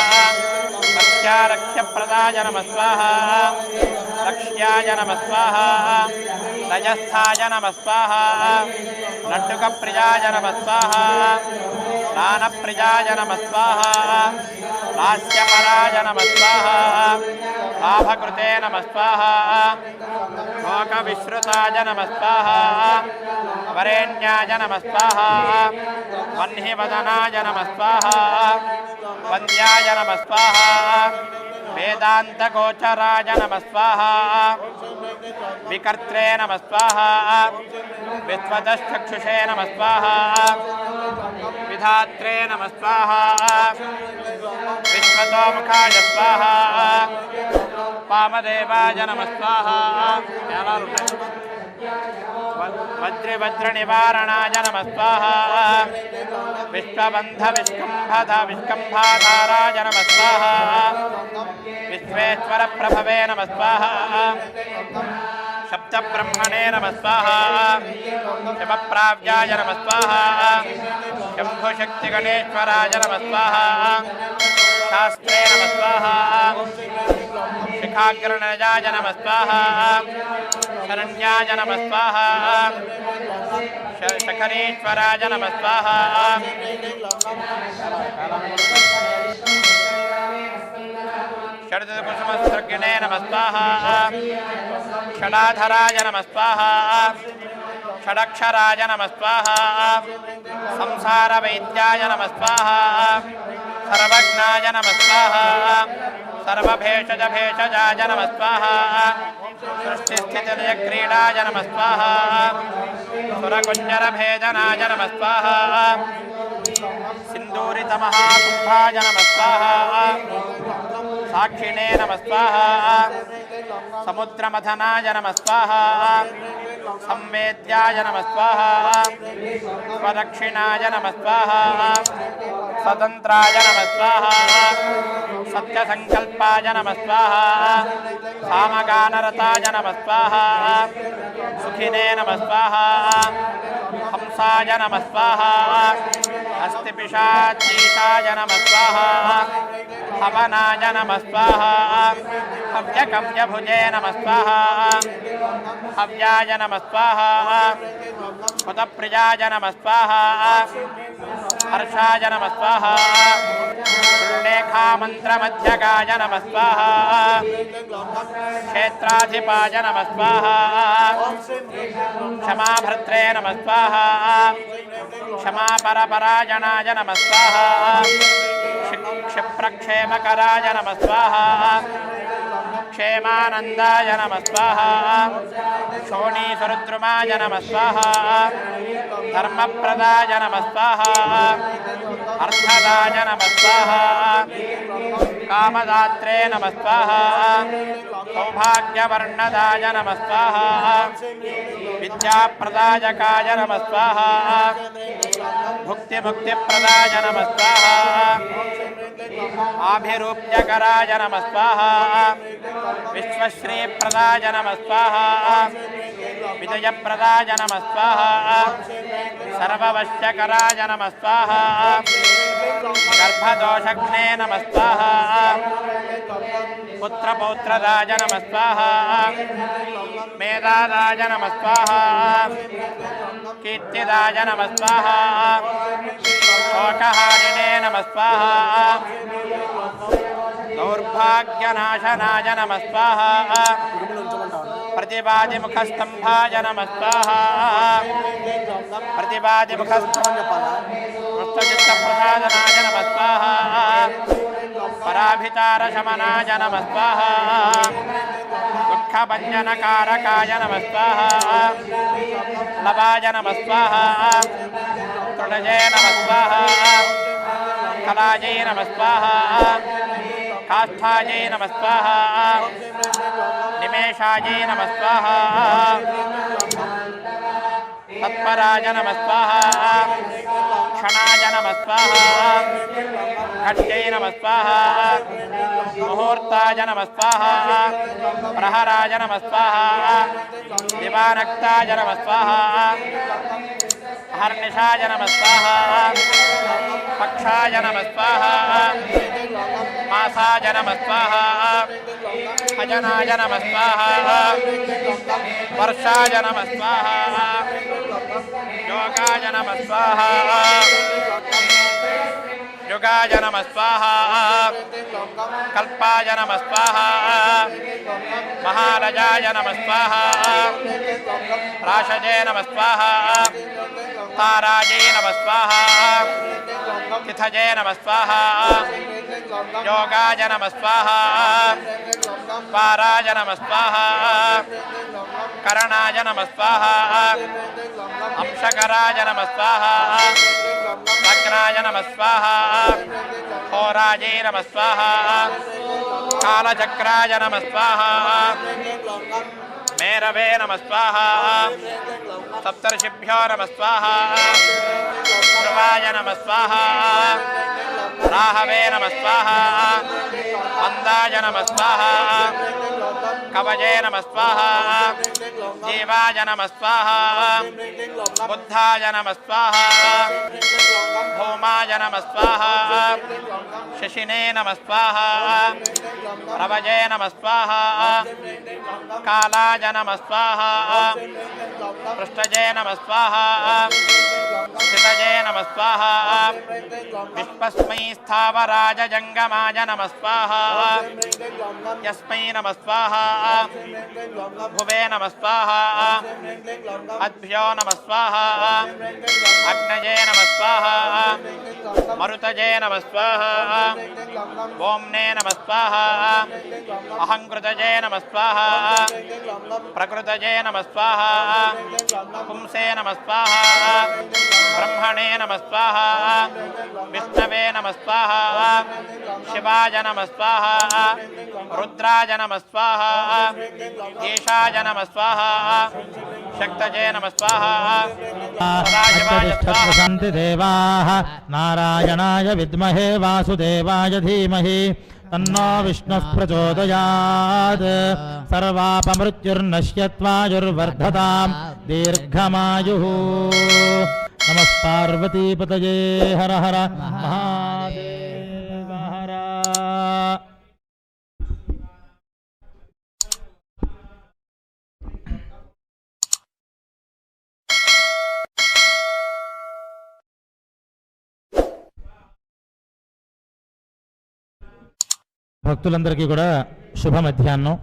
रक्ष्यारक्ष्यप्रदाय नमः स्वाहा रक्ष्याय नमः स्वाहा रजस्थाय नमः स्वाहा लड्डुकप्रियाय नमः स्वाहा दानप्रियाय नमः स्वाहा लास्यपराय नमः स्वाहा लाभकृते नमः स्वाहा लोकविश्रुताय नमः स्वाहा वरेण्याय नमः स्वाहा वह्निवदनाय नमः स्वाहा वन्द्याय नमः स्वाहा वेदान्तगोचराय नमः स्वाहा विकर्त्रे नमः स्वाहा विश्वतश्चक्षुषे नमः स्वाहा विधात्रे नमः स्वाहा विश्वतोमुखाय स्वाहा वामदेवाय नमः स्वाहा वज्रवज्रनिवारणाय नमः स्वाहा विश्वबन्धविष्कम्भध विष्कम्भाधाराय नमः स्वाहा विश्वेश्वरप्रभवे नमः स्वाहा शब्दब्रह्मणे नमः स्वाहा शमप्राव्याय नमः स्वाहा शम्भुशक्तिगणेश्वराय नमः स्वाहा शास्त्रे नमः स्वाहा शिखाग्रनजाय नमः स्वाहा शरण्याय नमः स्वाहा शखरेश्वराय नमः स्वाहा षड्कुसुमस्त्रज्ञने नमः स्वाहा षडाधराय नमः स्वाहा षडक्षराय नमः स्वाहा संसारवैद्याय नमः स्वाहा सर्वज्ञाय नमः स्वाहा सर्वभेषजभेषजाय नमः स्वाहा सृष्टिस्थितिलयक्रीडाय नमः स्वाहा सुरकुञ्जरभेदनाय नमः स्वाहा सिन्दूरितमहाकुम्भाय नमः स्वाहा साक्षिणे नमः स्वाहा समुद्रमथनाय नमः स्वाहा संवेद्याय नमः स्वाहा स्वदक्षिणाय नमः स्वाहा स्वतन्त्राय नमः स्वाहा सत्यसङ्कल्पाय नमः स्वाहा सामगानरताय नमः स्वाहा सुखिने नमः स्वाहा हंसाय नमः स्वाहा अस्तिपिशाचीशाय नमः स्वाहा हवनाय नमः स्वाहा हव्यकव्यभुजे नमः स्वाहा हव्याय नमः स्वाहा हुतप्रियाय नमः स्वाहा हर्षाय नमः स्वाहा उल्लेखामन्त्रमध्यगाय नमः स्वाहा क्षेत्राधिपाय नमः स्वाहा क्षमाभर्त्रे नमः स्वाहा क्षमापरपरायणाय नमः स्वाहा क्षिप्रक्षेमकराय नमः स्वाहा क्षेमानन्दाय नमः स्वाहा शोणीसरुद्रुमाय नमः स्वाहा धर्मप्रदाय नमः स्वाहा अर्थदाय नमः स्वाहा कामदात्रे नमः स्वाहा सौभाग्यवर्णदाय नमः स्वाहा विद्याप्रदायकाय नमः स्वाहा भुक्तिमुक्तिप्रदाय नमः स्वाहा आभिरूप्यकराय नमः स्वाहा विश्वश्रीप्रदाय नमः स्वाहा विजयप्रदाय नमः स्वाहा सर्ववश्यकराय नमः स्वाहा गर्भदोषघ्ने नमः स्वाहा पुत्रपौत्रदाय नमः स्वाहा मेधादाय नमः स्वाहा कीर्तिदाय नमः स्वाहा शोकहारिणे नमः स्वाहा दौर्भाग्यनाशनाय नमः स्वाहा प्रतिवादिमुखस्तंभाय नमः स्वाहा प्रतिवादिमुखस्तंभप्रसादनाय नमः स्वाहा पराभितारशमनाय नमः स्वाहा दुःखभञ्जनकारकाय नमः स्वाहा लवाय नमः स्वाहा तृणजे नमः स्वाहा कलायै नमः स्वाहा काष्ठायै नमः स्वाहा निमेषायै नमः स्वाहा तत्पराय नमः स्वाहा क्षणाय नमः स्वाहा घट्यै नमः स्वाहा मुहूर्ताय नमः स्वाहा प्रहराय नमः स्वाहा दिवानक्ताय नमः स्वाहा हर्निशाय नमः स्वाहा पक्षाय नमः स्वाहा मासाय नमः स्वाहा अजनाय नमः स्वाहा वर्षाय नमः स्वाहा योगाय नमः स्वाहा युगाय नमः स्वाहा कल्पाय नमः स्वाहा महालयाय नमः स्वाहा राशजे नमः स्वाहा तारायै नमः स्वाहा तिथये नमः स्वाहा योगाय नमः स्वाहा पाराय नमः स्वाहा करणाय नमः स्वाहा अंशकराय नमः स्वाहा लग्नाय नमः स्वाहा होरायै नमः स्वाहा कालचक्राय नमः स्वाहा मेरवे नमः स्वाहा सप्तर्षिभ्यो नमः स्वाहा ध्रुवाय नमः स्वाहा राहवे नमः स्वाहा अन्दाय नमः स्वाहा कवये नमः स्वाहा जीवाय नमः स्वाहा बुद्धाय नमः स्वाहा भौमाय नमः स्वाहा शशिने नमः स्वाहा रवये नमः स्वाहा कालाय नमः स्वाहा पृष्ठजे नमः स्वाहा स्थितये नमः स्वाहा विश्वस्मै स्थावराज जंगमाय नमः स्वाहा यस्मै नमः स्वाहा भुवे नमः स्वाहा अद्भ्यो नमः स्वाहा अग्नये नमः स्वाहा मरुतजे नमः स्वाहा ओम्ने नमः स्वाहा अहंकृतजे नमः स्वाहा प्रकृतजे नमः स्वाहा पुंसे नमः स्वाहा ब्रह्मणे नमः स्वाहा विष्णवे नमः स्वाहा शिवाय नमः स्वाहा रुद्राय नमः स्वाहा ईशाय नमः स्वाहा शक्तजे नमः स्वाहा सदाशिवाय स्वाहा देवाः नारायणाय विद्महे वासुदेवाय धीमहि तन्नो विष्णुः प्रचोदयात् सर्वापमृत्युर्नश्यत्वायुर्वर्धतां दीर्घमायुः नमः पार्वतीपतये हर हर महादेव हर భక్తులందరికీ కూడా శుభ మధ్యాహ్నం.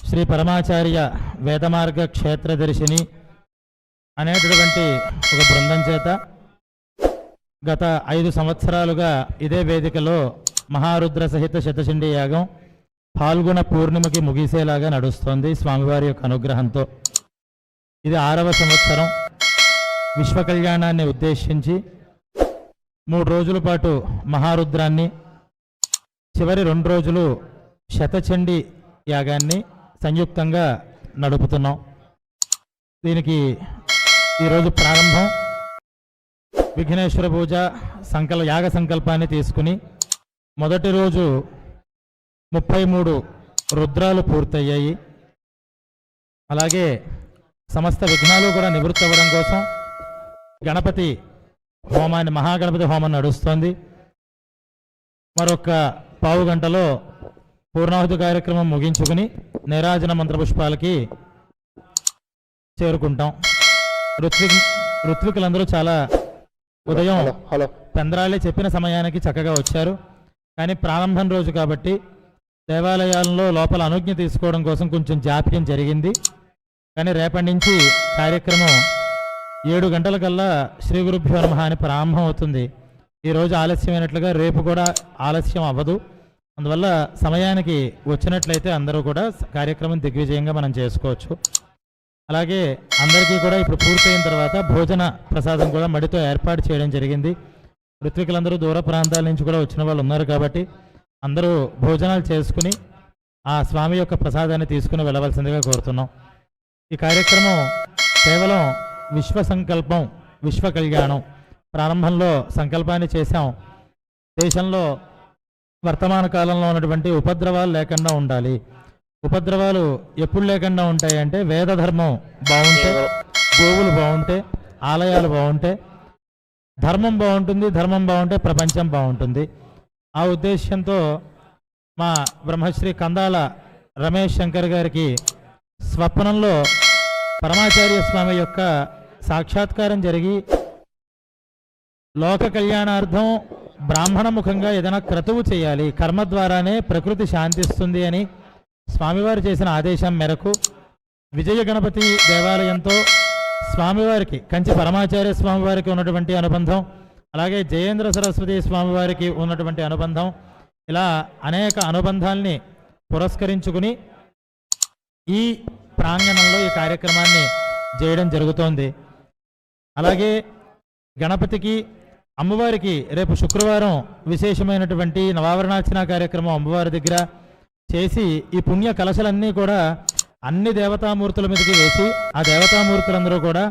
శ్రీ పరమాచార్య వేదమార్గ క్షేత్రదర్శిని అనేటటువంటి ఒక బృందం చేత గత 5 సంవత్సరాలుగా ఇదే వేదికలో మహారుద్ర సహిత శతచండీ యాగం పాల్గొన పూర్ణిమకి ముగిసేలాగా నడుస్తోంది స్వామివారి యొక్క అనుగ్రహంతో. ఇది 6వ సంవత్సరం. విశ్వ కళ్యాణాన్ని ఉద్దేశించి 3 రోజుల పాటు మహారుద్రాన్ని, చివరి 2 రోజులు శతచండీ యాగాన్ని సంయుక్తంగా నడుపుతున్నాం. దీనికి ఈరోజు ప్రారంభం. విఘ్నేశ్వర పూజ యాగ సంకల్పాన్ని తీసుకుని మొదటి రోజు 33 రుద్రాలు పూర్తయ్యాయి. అలాగే సమస్త విఘ్నాలు కూడా నివృత్తి అవ్వడం కోసం గణపతి హోమాన్ని, మహాగణపతి హోమం నడుస్తోంది. మరొక పావు గంటలో పూర్ణాహుతి కార్యక్రమం ముగించుకుని నీరాజన మంత్రపుష్పాలకి చేరుకుంటాం. ఋత్వికులందరూ చాలా ఉదయం పెందరాళ్ళే చెప్పిన సమయానికి చక్కగా వచ్చారు. కానీ ప్రారంభం రోజు కాబట్టి దేవాలయాల్లో లోపల అనుజ్ఞ తీసుకోవడం కోసం కొంచెం జాప్యం జరిగింది. కానీ రేపటి నుంచి కార్యక్రమం 7 గంటలకల్లా శ్రీ గురుభ్యో నమః అని ప్రారంభం అవుతుంది. ఈరోజు ఆలస్యమైనట్లుగా రేపు కూడా ఆలస్యం అవ్వదు. అందువల్ల సమయానికి వచ్చినట్లయితే అందరూ కూడా కార్యక్రమం దిగ్విజయంగా మనం చేసుకోవచ్చు. అలాగే అందరికీ కూడా ఇప్పుడు పూర్తయిన తర్వాత భోజన ప్రసాదం కూడా మడితో ఏర్పాటు చేయడం జరిగింది. ఋత్వికులందరూ దూర ప్రాంతాల నుంచి కూడా వచ్చిన వాళ్ళు ఉన్నారు కాబట్టి అందరూ భోజనాలు చేసుకుని ఆ స్వామి యొక్క ప్రసాదాన్ని తీసుకుని వెళ్ళవలసిందిగా కోరుతున్నాం. ఈ కార్యక్రమం కేవలం విశ్వ సంకల్పం, విశ్వ కళ్యాణం ప్రారంభంలో సంకల్పాన్ని చేశాం. దేశంలో వర్తమాన కాలంలో ఉన్నటువంటి ఉపద్రవాలు లేకుండా ఉండాలి. ఉపద్రవాలు ఎప్పుడు లేకుండా ఉంటాయంటే వేద ధర్మం బాగుంటే, గోవులు బాగుంటే, ఆలయాలు బాగుంటే ధర్మం బాగుంటుంది. ధర్మం బాగుంటే ప్రపంచం బాగుంటుంది. ఆ ఉద్దేశ్యంతో మా బ్రహ్మశ్రీ కందాల రమేష్ శంకర్ గారికి స్వప్నంలో పరమాచార్య స్వామి యొక్క సాక్షాత్కారం జరిగి లోక కళ్యాణార్థం బ్రాహ్మణ ముఖంగా ఏదైనా క్రతువు చేయాలి, కర్మ ద్వారానే ప్రకృతి శాంతిస్తుంది అని స్వామివారు చేసిన ఆదేశం మేరకు విజయ గణపతి దేవాలయంతో స్వామివారికి, కంచి పరమాచార్య స్వామివారికి ఉన్నటువంటి అనుబంధం, అలాగే జయేంద్ర సరస్వతి స్వామివారికి ఉన్నటువంటి అనుబంధం, ఇలా అనేక అనుబంధాల్ని పురస్కరించుకుని ఈ ప్రాంగణంలో ఈ కార్యక్రమాన్ని చేయడం జరుగుతోంది. అలాగే గణపతికి, అమ్మవారికి రేపు శుక్రవారం విశేషమైనటువంటి నవావరణార్చన కార్యక్రమం అమ్మవారి దగ్గర చేసి ఈ పుణ్య కలశలన్నీ కూడా అన్ని దేవతామూర్తుల మీదకి వేసి ఆ దేవతామూర్తులందరూ కూడా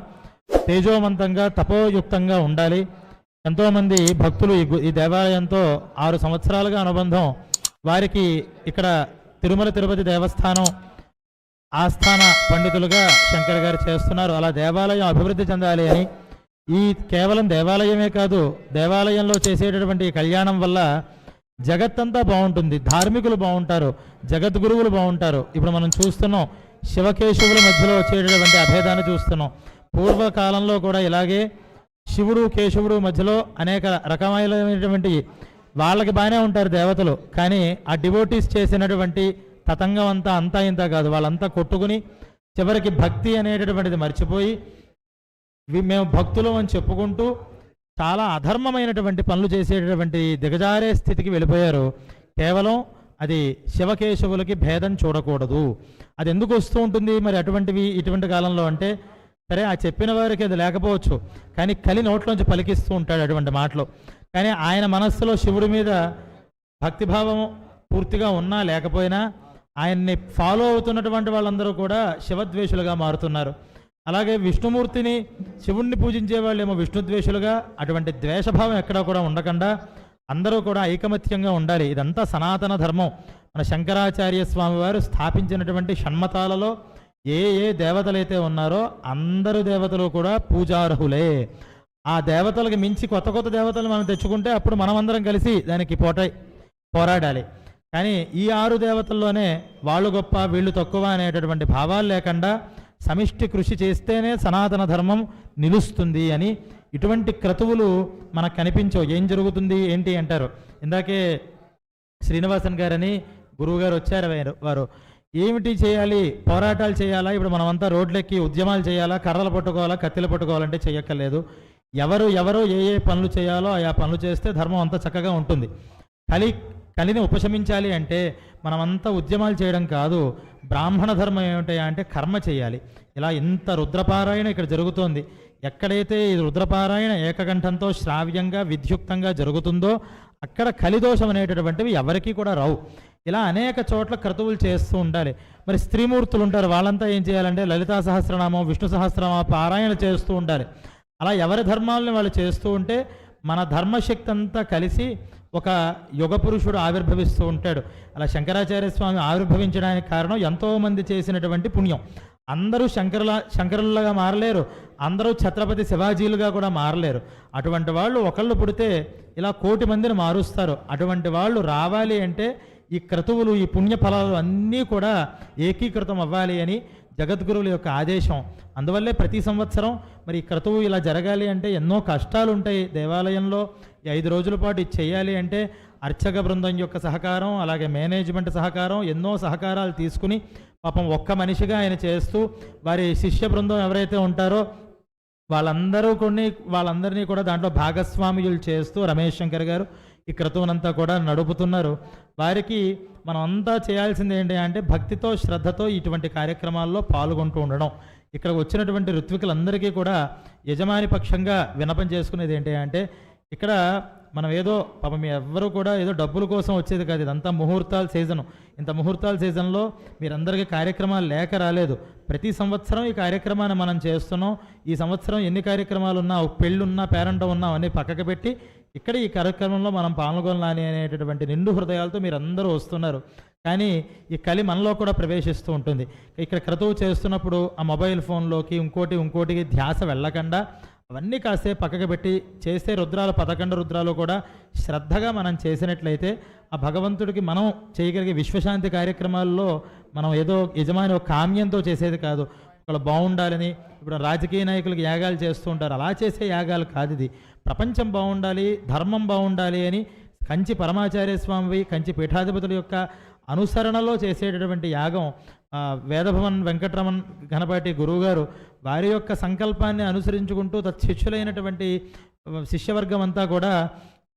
తేజోవంతంగా తపోయుక్తంగా ఉండాలి. ఎంతోమంది భక్తులు ఈ దేవాలయంతో 6 సంవత్సరాలుగా అనుబంధం. వారికి ఇక్కడ తిరుమల తిరుపతి దేవస్థానం ఆస్థాన పండితులుగా శంకర్ గారు చేస్తున్నారు. అలా దేవాలయం అభివృద్ధి చెందాలి అని, ఈ కేవలం దేవాలయమే కాదు, దేవాలయంలో చేసేటటువంటి కళ్యాణం వల్ల జగత్తంతా బాగుంటుంది. ధార్మికులు బాగుంటారు, జగద్గురువులు బాగుంటారు. ఇప్పుడు మనం చూస్తున్నాం శివకేశవుల మధ్యలో వచ్చేటటువంటి అభేదాన్ని చూస్తున్నాం. పూర్వకాలంలో కూడా ఇలాగే శివుడు కేశవుడు మధ్యలో అనేక రకమైనటువంటి వాళ్ళకి బాగానే ఉంటారు దేవతలు, కానీ ఆ డివోటీస్ చేసినటువంటి తతంగం అంతా ఇంత కాదు. వాళ్ళంతా కొట్టుకుని చివరికి భక్తి అనేటటువంటిది మర్చిపోయి మేము భక్తులు అని చెప్పుకుంటూ చాలా అధర్మమైనటువంటి పనులు చేసేటటువంటి దిగజారే స్థితికి వెళ్ళిపోయారు. కేవలం అది శివకేశవులకి భేదం చూడకూడదు. అది ఎందుకు వస్తూ ఉంటుంది మరి అటువంటివి ఇటువంటి కాలంలో అంటే, సరే ఆ చెప్పిన వారికి అది లేకపోవచ్చు, కానీ కలి నోట్లోంచి పలికిస్తూ ఉంటాడు అటువంటి మాటలు. కానీ ఆయన మనస్సులో శివుడి మీద భక్తిభావం పూర్తిగా ఉన్నా లేకపోయినా ఆయన్ని ఫాలో అవుతున్నటువంటి వాళ్ళందరూ కూడా శివద్వేషులుగా మారుతున్నారు. అలాగే విష్ణుమూర్తిని, శివుణ్ణి పూజించే వాళ్ళేమో విష్ణుద్వేషులుగా, అటువంటి ద్వేషభావం ఎక్కడా కూడా ఉండకుండా అందరూ కూడా ఐకమత్యంగా ఉండాలి. ఇదంతా సనాతన ధర్మం. మన శంకరాచార్య స్వామి వారు స్థాపించినటువంటి షణ్మతాలలో ఏ ఏ దేవతలైతే ఉన్నారో అందరు దేవతలు కూడా పూజార్హులే. ఆ దేవతలకు మించి కొత్త కొత్త దేవతలు మనం తెచ్చుకుంటే అప్పుడు మనమందరం కలిసి దానికి పోరాడాలి. కానీ ఈ 6 దేవతల్లోనే వాళ్ళు గొప్ప వీళ్ళు తక్కువ అనేటటువంటి భావాలు లేకుండా సమిష్టి కృషి చేస్తేనే సనాతన ధర్మం నిలుస్తుంది అని ఇటువంటి క్రతువులు మనకు కనిపించవు. ఏం జరుగుతుంది ఏంటి అంటారు. ఇందాకే శ్రీనివాసన్ గారని గురువుగారు వచ్చారు. వారు ఏమిటి చేయాలి, పోరాటాలు చేయాలా, ఇప్పుడు మనమంతా రోడ్లెక్కి ఉద్యమాలు చేయాలా, కర్రలు పట్టుకోవాలా, కత్తిలు పట్టుకోవాలంటే చెయ్యక్కర్లేదు. ఎవరు ఏ పనులు చేయాలో ఆ పనులు చేస్తే ధర్మం అంతా చక్కగా ఉంటుంది. కలిని ఉపశమించాలి అంటే మనమంతా ఉద్యమాలు చేయడం కాదు. బ్రాహ్మణ ధర్మం ఏమిటయా అంటే కర్మ చేయాలి. ఇలా ఇంత రుద్రపారాయణ ఇక్కడ జరుగుతోంది. ఎక్కడైతే ఈ రుద్రపారాయణ ఏకకంఠంతో శ్రావ్యంగా విద్యుక్తంగా జరుగుతుందో అక్కడ కలిదోషం అనేటటువంటివి ఎవరికీ కూడా రావు. ఇలా అనేక చోట్ల క్రతువులు చేస్తూ ఉండాలి. మరి స్త్రీమూర్తులు ఉంటారు, వాళ్ళంతా ఏం చేయాలంటే లలితా సహస్రనామం, విష్ణు సహస్రనామం పారాయణ చేస్తూ ఉండాలి. అలా ఎవరి ధర్మాలని వాళ్ళు చేస్తూ ఉంటే మన ధర్మశక్తి అంతా కలిసి ఒక యుగ పురుషుడు ఆవిర్భవిస్తూ ఉంటాడు. అలా శంకరాచార్య స్వామి ఆవిర్భవించడానికి కారణం ఎంతోమంది చేసినటువంటి పుణ్యం. అందరూ శంకరులుగా మారలేరు, అందరూ ఛత్రపతి శివాజీలుగా కూడా మారలేరు. అటువంటి వాళ్ళు ఒకళ్ళు పుడితే ఇలా 1,000,000 మందిని మారుస్తారు. అటువంటి వాళ్ళు రావాలి అంటే ఈ క్రతువులు, ఈ పుణ్యఫలాలు అన్నీ కూడా ఏకీకృతం అవ్వాలి అని జగద్గురువుల యొక్క ఆదేశం. అందువల్లే ప్రతి సంవత్సరం మరి ఈ క్రతువు ఇలా జరగాలి అంటే ఎన్నో కష్టాలు ఉంటాయి. దేవాలయంలో ఈ 5 రోజుల పాటు ఇది చేయాలి అంటే అర్చక బృందం యొక్క సహకారం, అలాగే మేనేజ్మెంట్ సహకారం, ఎన్నో సహకారాలు తీసుకుని పాపం ఒక్క మనిషిగా ఆయన చేస్తూ వారి శిష్య బృందం ఎవరైతే ఉంటారో వాళ్ళందరినీ కూడా దాంట్లో భాగస్వామ్యులు చేస్తూ రమేష్ శంకర్ గారు ఈ క్రతువునంతా కూడా నడుపుతున్నారు. వారికి మనం అంతా చేయాల్సింది ఏంటి అంటే భక్తితో శ్రద్ధతో ఇటువంటి కార్యక్రమాల్లో పాల్గొంటూ ఉండడం. ఇక్కడ వచ్చినటువంటి ఋత్వికులందరికీ కూడా యజమాని పక్షంగా విన్నపం చేసుకునేది ఏంటి అంటే ఇక్కడ మనం ఏదో పాపం ఎవ్వరూ కూడా ఏదో డబ్బుల కోసం వచ్చేది కాదు. ఇదంతా ముహూర్తాల సీజను. ఇంత ముహూర్తాల సీజన్లో మీరందరికీ కార్యక్రమాలు లేక రాలేదు. ప్రతి సంవత్సరం ఈ కార్యక్రమాన్ని మనం చేస్తున్నాం. ఈ సంవత్సరం ఎన్ని కార్యక్రమాలు ఉన్నా, పెళ్ళున్నా, పేరంటం ఉన్నా అన్నీ పక్కకు పెట్టి ఇక్కడ ఈ కార్యక్రమంలో మనం పాల్గొనాలని అనేటటువంటి నిండు హృదయాలతో మీరందరూ వస్తున్నారు. కానీ ఈ కలి మనలో కూడా ప్రవేశిస్తూ ఉంటుంది. ఇక్కడ క్రతువు చేస్తున్నప్పుడు ఆ మొబైల్ ఫోన్లోకి ఇంకోటికి ధ్యాస వెళ్ళకుండా అవన్నీ కాసేపు పక్కకు పెట్టి చేసే రుద్రాలు 11 రుద్రాలు కూడా శ్రద్ధగా మనం చేసినట్లయితే ఆ భగవంతుడికి మనం చేయగలిగే విశ్వశాంతి కార్యక్రమాల్లో మనం ఏదో యజమాని ఒక కామ్యంతో చేసేది కాదు. ఒకళ్ళు బాగుండాలని ఇప్పుడు రాజకీయ నాయకులకి యాగాలు చేస్తూ ఉంటారు. అలా చేసే యాగాలు కాదు ఇది. ప్రపంచం బాగుండాలి, ధర్మం బాగుండాలి అని కంచి పరమాచార్య స్వామి, కంచి పీఠాధిపతుల యొక్క అనుసరణలో చేసేటటువంటి యాగం వేదభవన్ వెంకటరమణ్ గణపాటి గురువుగారు వారి యొక్క సంకల్పాన్ని అనుసరించుకుంటూ తత్శిష్యులైనటువంటి శిష్యవర్గం అంతా కూడా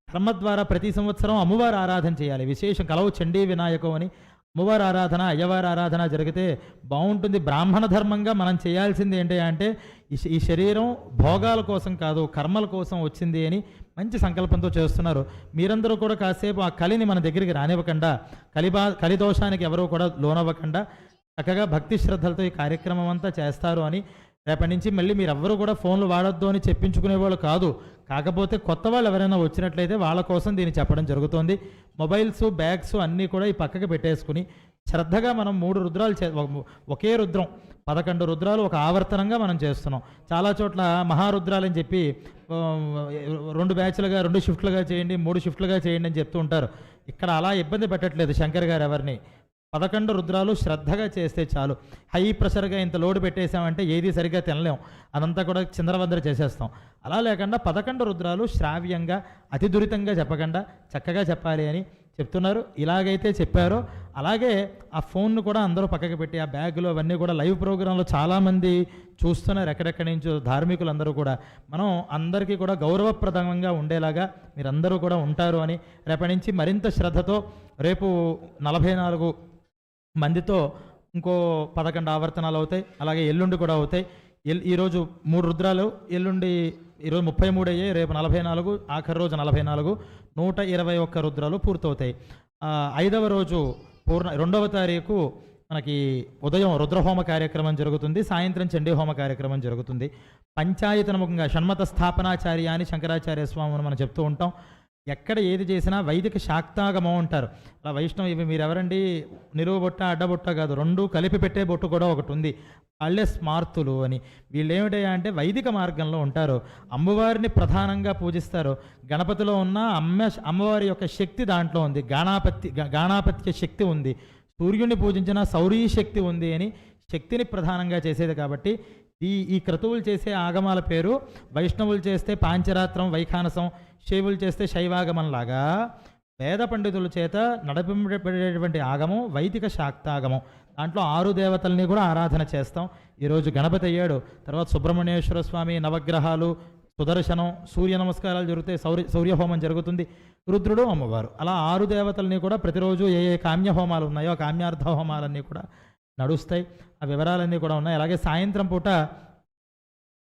కర్మ ద్వారా ప్రతి సంవత్సరం అమ్మవారి ఆరాధన చేయాలి. విశేషం కలవు చండీ వినాయకం అని అమ్మవారి ఆరాధన, అయ్యవారి ఆరాధన జరిగితే బాగుంటుంది. బ్రాహ్మణ ధర్మంగా మనం చేయాల్సింది ఏంటి అంటే ఈ శరీరం భోగాల కోసం కాదు, కర్మల కోసం వచ్చింది అని మంచి సంకల్పంతో చేస్తున్నారు. మీరందరూ కూడా కాసేపు ఆ కలిని మన దగ్గరికి రానివ్వకుండా, కలిదోషానికి ఎవరూ కూడా లోనవ్వకుండా చక్కగా భక్తి శ్రద్ధలతో ఈ కార్యక్రమం అంతా చేస్తారు అని రేపటి నుంచి మళ్ళీ మీరెవ్వరూ కూడా ఫోన్లు వాడొద్దు అని చెప్పించుకునేవాళ్ళు కాదు. కాకపోతే కొత్త వాళ్ళు ఎవరైనా వచ్చినట్లయితే వాళ్ళ కోసం దీన్ని చెప్పడం జరుగుతోంది. మొబైల్స్, బ్యాగ్స్ అన్నీ కూడా ఈ పక్కకి పెట్టేసుకుని శ్రద్ధగా మనం 3 రుద్రాలు ఒకే రుద్రం 11 రుద్రాలు ఒక ఆవర్తనంగా మనం చేస్తున్నాం. చాలా చోట్ల మహారుద్రాలని చెప్పి 2 బ్యాచ్లుగా 2 షిఫ్ట్లుగా చేయండి, 3 షిఫ్ట్లుగా చేయండి అని చెప్తూ ఉంటారు. ఇక్కడ అలా ఇబ్బంది పెట్టట్లేదు శంకర్ గారు ఎవరిని. 11 రుద్రాలు శ్రద్ధగా చేస్తే చాలు. హై ప్రెషర్గా ఇంత లోడ్ పెట్టేసామంటే ఏది సరిగ్గా తినలేం, అదంతా కూడా చిందరవందర చేసేస్తాం. అలా లేకుండా 11 రుద్రాలు శ్రావ్యంగా అతి దురితంగా చెప్పకుండా చక్కగా చెప్పాలి అని చెప్తున్నారు. ఇలాగైతే చెప్పారో అలాగే ఆ ఫోన్ను కూడా అందరూ పక్కకి పెట్టి ఆ బ్యాగులు అవన్నీ కూడా లైవ్ ప్రోగ్రాంలో చాలామంది చూస్తున్నారు. ఎక్కడెక్కడి నుంచో ధార్మికులందరూ కూడా మనం అందరికీ కూడా గౌరవప్రదంగా ఉండేలాగా మీరందరూ కూడా ఉంటారు అని రేపటి నుంచి మరింత శ్రద్ధతో రేపు 44 మందితో ఇంకో 11 ఆవర్తనాలు అవుతాయి. అలాగే ఎల్లుండి కూడా అవుతాయి. ఈరోజు 3 రుద్రాలు, ఈరోజు 33 అయ్యాయి, రేపు 44, ఆఖరి రోజు 44, 121 రుద్రాలు పూర్తవుతాయి. 5వ రోజు 2వ తారీఖు మనకి ఉదయం రుద్రహోమ కార్యక్రమం జరుగుతుంది, సాయంత్రం చండీహోమ కార్యక్రమం జరుగుతుంది. పంచాయతనముఖంగా షణ్మత స్థాపనాచార్య అని శంకరాచార్య స్వామిని మనం చెప్తూ ఉంటాం. ఎక్కడ ఏది చేసినా వైదిక శాక్తాగమం అంటారు. అలా వైష్ణవ ఇవి మీరెవరండి నిలువ బొట్ట అడ్డబొట్ట కాదు, రెండు కలిపి పెట్టే బొట్టు కూడా ఒకటి ఉంది, వాళ్ళే స్మార్తులు అని. వీళ్ళు ఏమిటయ్యా అంటే వైదిక మార్గంలో ఉంటారు, అమ్మవారిని ప్రధానంగా పూజిస్తారు. గణపతిలో ఉన్న అమ్మవారి యొక్క శక్తి దాంట్లో ఉంది, గాణాపత్య శక్తి ఉంది, సూర్యుడిని పూజించిన సౌరీ శక్తి ఉంది అని శక్తిని ప్రధానంగా చేసేది. కాబట్టి ఈ క్రతువులు చేసే ఆగమాల పేరు వైష్ణవులు చేస్తే పాంచరాత్రం వైఖానసం, శైవులు చేస్తే శైవాగమంలాగా వేద పండితుల చేత నడిపింపబడేటువంటి ఆగమం వైదిక శాక్తాగమం. దాంట్లో 6 దేవతల్ని కూడా ఆరాధన చేస్తాం. ఈరోజు గణపతి అయ్యాడు, తర్వాత సుబ్రహ్మణ్యేశ్వర స్వామి, నవగ్రహాలు, సుదర్శనం, సూర్య నమస్కారాలు జరుగుతాయి, సూర్యహోమం జరుగుతుంది, రుద్రుడు, అమ్మవారు. అలా 6 దేవతల్ని కూడా ప్రతిరోజు ఏ కామ్య హోమాలు ఉన్నాయో కామ్యార్థ హోమాలన్నీ కూడా నడుస్తాయి. ఆ వివరాలన్నీ కూడా ఉన్నాయి. అలాగే సాయంత్రం పూట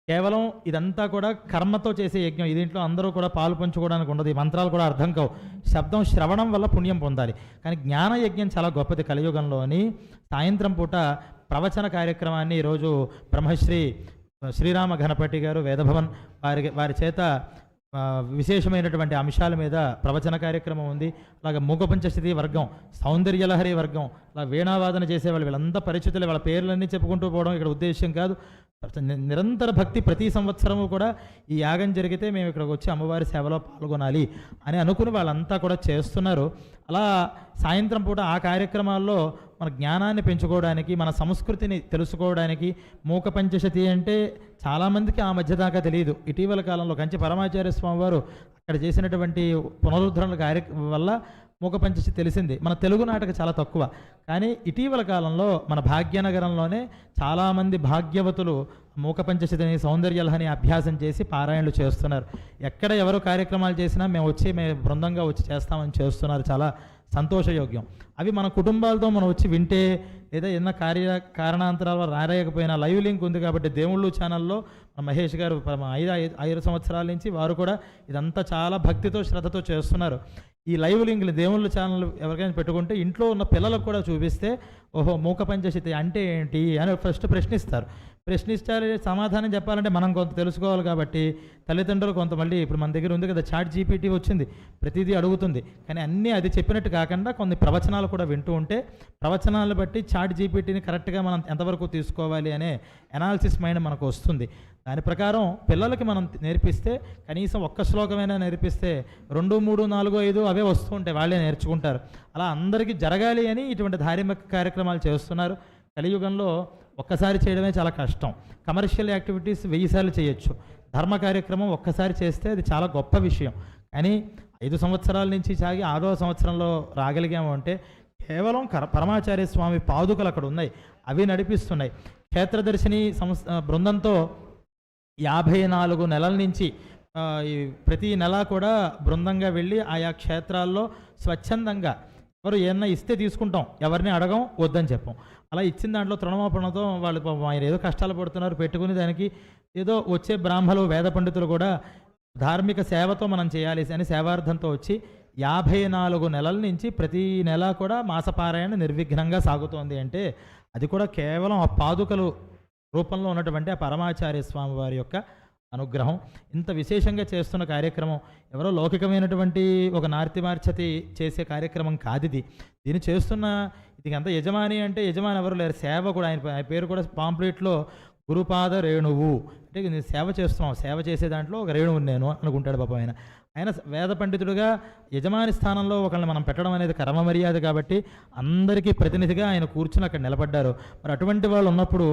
కేవలం ఇదంతా కూడా కర్మతో చేసే యజ్ఞం. దీంట్లో అందరూ కూడా పాలు పంచుకోవడానికి ఉండదు, ఈ మంత్రాలు కూడా అర్థం కావు. శబ్దం శ్రవణం వల్ల పుణ్యం పొందాలి. కానీ జ్ఞాన యజ్ఞం చాలా గొప్పది కలియుగంలో అని సాయంత్రం పూట ప్రవచన కార్యక్రమాన్ని ఈరోజు బ్రహ్మశ్రీ శ్రీరామ గణపతి గారు వేదభవన్ వారి చేత విశేషమైనటువంటి అంశాల మీద ప్రవచన కార్యక్రమం ఉంది. అలాగే మూకపంచశతి వర్గం, సౌందర్యలహరి వర్గం, అలా వీణావాదన చేసేవాళ్ళు, వీళ్ళంతా పరిచితులు. వాళ్ళ పేర్లన్నీ చెప్పుకుంటూ పోవడం ఇక్కడ ఉద్దేశం కాదు. నిరంతర భక్తి ప్రతి సంవత్సరము కూడా ఈ యాగం జరిగితే మేము ఇక్కడికి వచ్చి అమ్మవారి సేవలో పాల్గొనాలి అని అనుకుని వాళ్ళంతా కూడా చేస్తున్నారు. అలా సాయంత్రం పూట ఆ కార్యక్రమాల్లో మన జ్ఞానాన్ని పెంచుకోవడానికి, మన సంస్కృతిని తెలుసుకోవడానికి, మూక పంచశతి అంటే చాలామందికి ఆ మధ్య దాకా తెలియదు. ఇటీవల కాలంలో కంచి పరమాచార్య స్వామి వారు అక్కడ చేసినటువంటి పునరుద్ధరణ కార్యక్రమం వల్ల మూక పంచశతి తెలిసింది. మన తెలుగు నాటక చాలా తక్కువ, కానీ ఇటీవల కాలంలో మన భాగ్యనగరంలోనే చాలామంది భాగ్యవతులు మూక పంచశతిని, సౌందర్యలహని అభ్యాసం చేసి పారాయణలు చేస్తున్నారు. ఎక్కడ ఎవరు కార్యక్రమాలు చేసినా మేము బృందంగా వచ్చి చేస్తామని చేస్తున్నారు. చాలా సంతోషయోగ్యం. అవి మన కుటుంబాలతో మనం వచ్చి వింటే, లేదా ఏదైనా కారణాంతరాలు రాలేకపోయినా లైవ్ లింక్ ఉంది కాబట్టి దేవుళ్ళు ఛానల్లో మహేష్ గారు 5 సంవత్సరాల నుంచి వారు కూడా ఇదంతా చాలా భక్తితో శ్రద్ధతో చేస్తున్నారు. ఈ లైవ్ లింక్లు దేవుళ్ళ ఛానల్ ఎవరికైనా పెట్టుకుంటే ఇంట్లో ఉన్న పిల్లలకు కూడా చూపిస్తే, ఓహో మూక పంచశతి అంటే ఏంటి అని ఫస్ట్ ప్రశ్నిస్తారు. ప్రశ్నించాలి, సమాధానం చెప్పాలంటే మనం కొంత తెలుసుకోవాలి. కాబట్టి తల్లిదండ్రులు కొంత, మళ్ళీ ఇప్పుడు మన దగ్గర ఉంది కదా చాట్ జీపీటీ వచ్చింది, ప్రతిదీ అడుగుతుంది. కానీ అన్నీ అది చెప్పినట్టు కాకుండా కొన్ని ప్రవచనాలు కూడా వింటూ ఉంటే ప్రవచనాలు బట్టి చాట్ జీపీటీని కరెక్ట్గా మనం ఎంతవరకు తీసుకోవాలి అనే అనాలిసిస్ మైండ్ మనకు వస్తుంది. దాని ప్రకారం పిల్లలకి మనం నేర్పిస్తే, కనీసం ఒక్క శ్లోకమైనా నేర్పిస్తే 2, 3, 4, 5 అవే వస్తూ ఉంటాయి, వాళ్ళే నేర్చుకుంటారు. అలా అందరికీ జరగాలి అని ఇటువంటి ధార్మిక కార్యక్రమాలు చేస్తున్నారు. కలియుగంలో ఒక్కసారి చేయడమే చాలా కష్టం. కమర్షియల్ యాక్టివిటీస్ 1000 సార్లు చేయొచ్చు, ధర్మ కార్యక్రమం ఒక్కసారి చేస్తే అది చాలా గొప్ప విషయం. కానీ 5 సంవత్సరాల నుంచి సాగి 6వ సంవత్సరంలో రాగలిగాము అంటే కేవలం పరమాచార్య స్వామి పాదుకలు అక్కడ ఉన్నాయి, అవి నడిపిస్తున్నాయి. క్షేత్రదర్శిని బృందంతో 54 నెలల నుంచి ప్రతి నెల కూడా బృందంగా వెళ్ళి ఆయా క్షేత్రాల్లో స్వచ్ఛందంగా ఎవరు ఏమన్నా ఇస్తే తీసుకుంటాం, ఎవరిని అడగం, వద్దని చెప్పాం. అలా ఇచ్చిన దాంట్లో తృణమోపణతో వాళ్ళు ఆయన ఏదో కష్టాలు పడుతున్నారు, పెట్టుకుని దానికి ఏదో వచ్చే బ్రాహ్మలు, వేద పండితులు కూడా ధార్మిక సేవతో మనం చేయాలి అని సేవార్థంతో వచ్చి 54 నెలల నుంచి ప్రతి నెల కూడా మాసపారాయణ నిర్విఘ్నంగా సాగుతోంది. అంటే అది కూడా కేవలం ఆ పాదుకలు రూపంలో ఉన్నటువంటి ఆ పరమాచార్య స్వామి వారి యొక్క అనుగ్రహం. ఇంత విశేషంగా చేస్తున్న కార్యక్రమం ఎవరో లౌకికమైనటువంటి ఒక నార్తిమార్చతి చేసే కార్యక్రమం కాదు ఇది. దీన్ని చేస్తున్న ఇది అంత యజమాని అంటే యజమాని ఎవరు లేరు, సేవ కూడా. ఆయన పేరు కూడా పాంప్లెట్లో గురుపాద రేణువు, అంటే నేను సేవ చేస్తున్నాం, సేవ చేసే దాంట్లో ఒక రేణువు నేను అనుకుంటాడు పాపం. ఆయన వేద పండితుడుగా యజమాని స్థానంలో ఒకళ్ళని మనం పెట్టడం అనేది కర్మ మర్యాద కాబట్టి అందరికీ ప్రతినిధిగా ఆయన కూర్చుని అక్కడ నిలబడ్డారు. మరి అటువంటి వాళ్ళు ఉన్నప్పుడు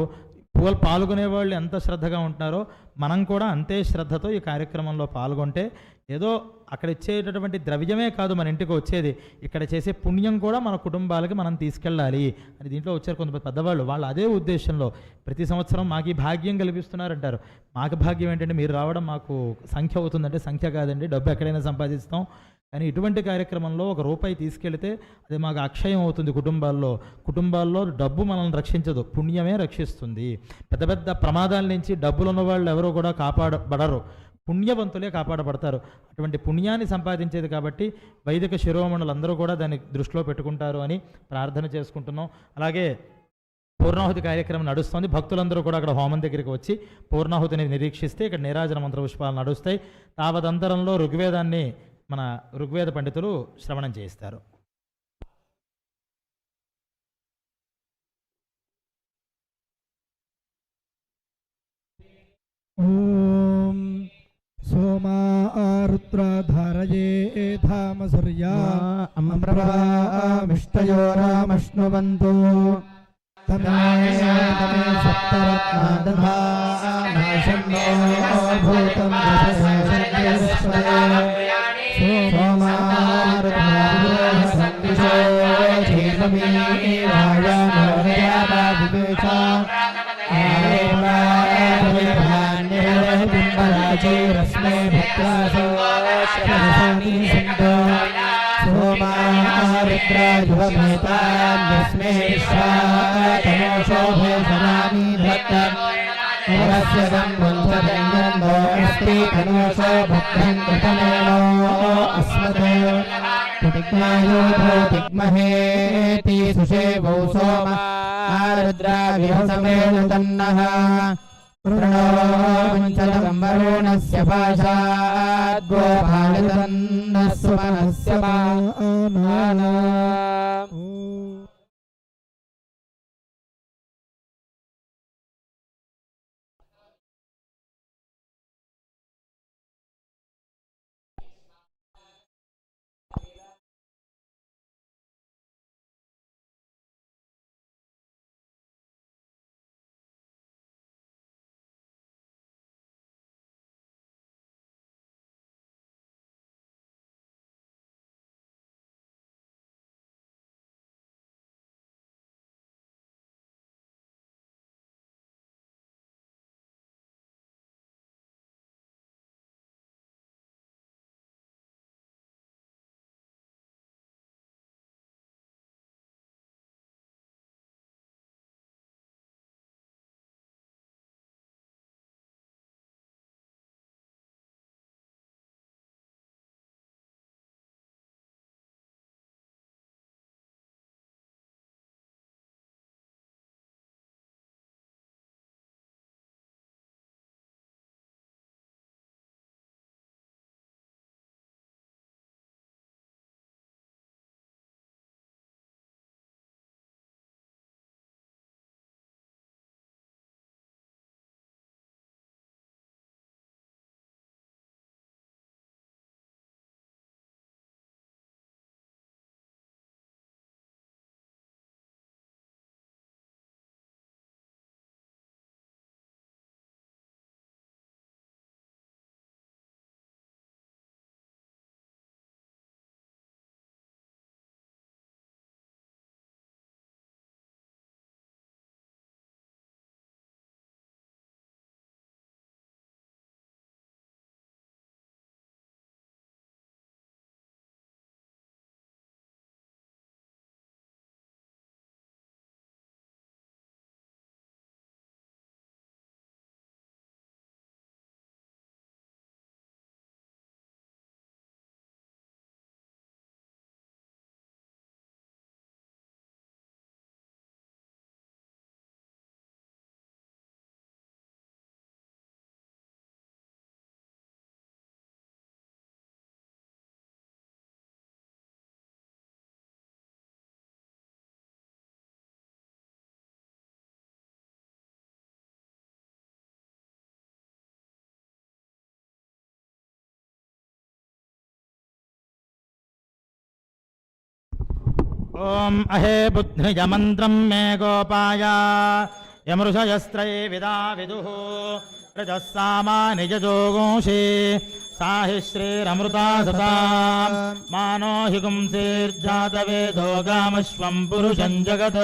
పాల్గొనే వాళ్ళు ఎంత శ్రద్ధగా ఉంటున్నారో మనం కూడా అంతే శ్రద్ధతో ఈ కార్యక్రమంలో పాల్గొంటే ఏదో అక్కడ ఇచ్చేటటువంటి ద్రవ్యమే కాదు మన ఇంటికి వచ్చేది, ఇక్కడ చేసే పుణ్యం కూడా మన కుటుంబాలకి మనం తీసుకెళ్ళాలి అని దీంట్లో వచ్చారు కొంతమంది పెద్దవాళ్ళు. వాళ్ళు అదే ఉద్దేశంలో ప్రతి సంవత్సరం మాకు ఈ భాగ్యం కల్పిస్తున్నారంటారు. మాకు భాగ్యం ఏంటంటే మీరు రావడం మాకు సంఖ్య అవుతుందంటే సంఖ్య కాదండి, డబ్బు ఎక్కడైనా సంపాదిస్తాం. కానీ ఇటువంటి కార్యక్రమంలో ₹1 తీసుకెళ్తే అది మాకు అక్షయం అవుతుంది. కుటుంబాల్లో డబ్బు మనల్ని రక్షించదు, పుణ్యమే రక్షిస్తుంది. పెద్ద పెద్ద ప్రమాదాల నుంచి డబ్బులు ఉన్న వాళ్ళు ఎవరో కూడా కాపాడబడరు, పుణ్యవంతులే కాపాడబడతారు. అటువంటి పుణ్యాన్ని సంపాదించేది కాబట్టి వైదిక శిరోమణులు అందరూ కూడా దాన్ని దృష్టిలో పెట్టుకుంటారు అని ప్రార్థన చేసుకుంటున్నాం. అలాగే పూర్ణాహుతి కార్యక్రమం నడుస్తుంది. భక్తులందరూ కూడా అక్కడ హోమం దగ్గరికి వచ్చి పూర్ణాహుతిని నిరీక్షిస్తే ఇక్కడ నీరాజన మంత్ర పుష్పాలు నడుస్తాయి. తావదంతరంలో ఋగ్వేదాన్ని మన ఋగ్వేద పండితులు శ్రవణం చేయిస్తారు. ఓం సోమా రుద్రధారయే ధామ సూర్యా అమ్రవామిష్టయో రామష్ణువంతో తమే సప్తరత్నాదధానాశన్నో భూతం సోమా రుద్రసందిశో జీవమీరాయామోదయాభావివేశా రస్మే భద్రాసోష్మి సందో సోమారుద్రాయువమేతాన్యస్మే విశ్వాతమోషోభేషరామి భద్రం వంశదంగందోస్తి కనోషో భద్రం కృతమేనో అస్మతే ప్రతిజ్ఞాయో ప్రతిగ్మహేతి సుషేవౌ సోమారుద్రా విహసమేణ తన్నః ప్రణోంచలంబరోణస్య పాశాద్గోపాలితన్నः సుమనస్య మానా. ఓం అహే బుద్ధిజమంత్రం మే గోపాయ యమృషయస్త్రయే విదా విదుః రజస్సామా నిజజోగోషి సాహి శ్రీరమృతా సతాం మానో హి గుంసేర్జాతవేదో గామశ్వం పురుషం జగత్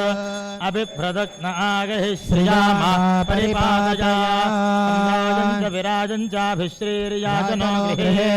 అభిప్రదగ్న ఆగహి శ్రియామా పరిపాదయా విరాజం చాభిశ్రీర్యాజనో గృహే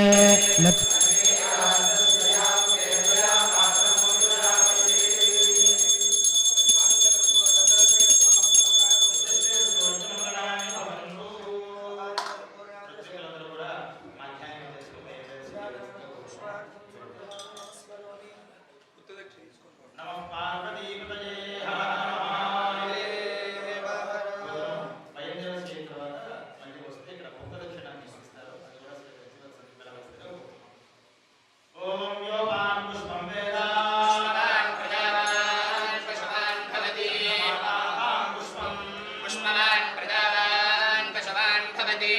भवति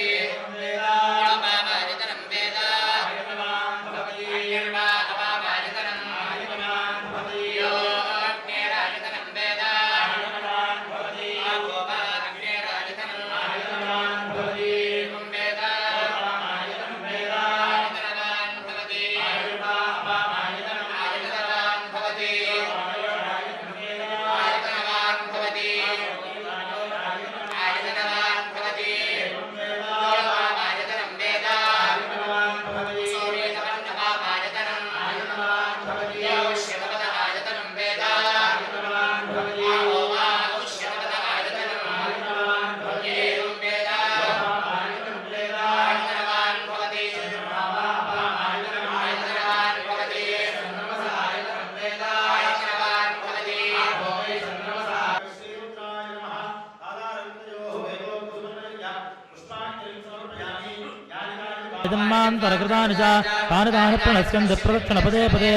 यो मामायतनं वेद अग्निर्वा अपामायतनं यो अग्निरायतनं वेद आपो वा अग्निरायतनं वेद आयतनवान् भवति आयतनवान् भवति आयतनवान् भवति आयतनवान् भवति यो आयतनं वेद सूर्यतमन्नवामायतनं यो उष्यतमद आयतनं वेद आपो वा उष्यतमद आयतनं एवं वेद आयतनवान् भवति आयतनवान् भवति आयतनवान् भवति యజన్మాంతరకృతాని చ తాని తాని ప్రణశ్యంతి ప్రదక్షిణ పదే పదే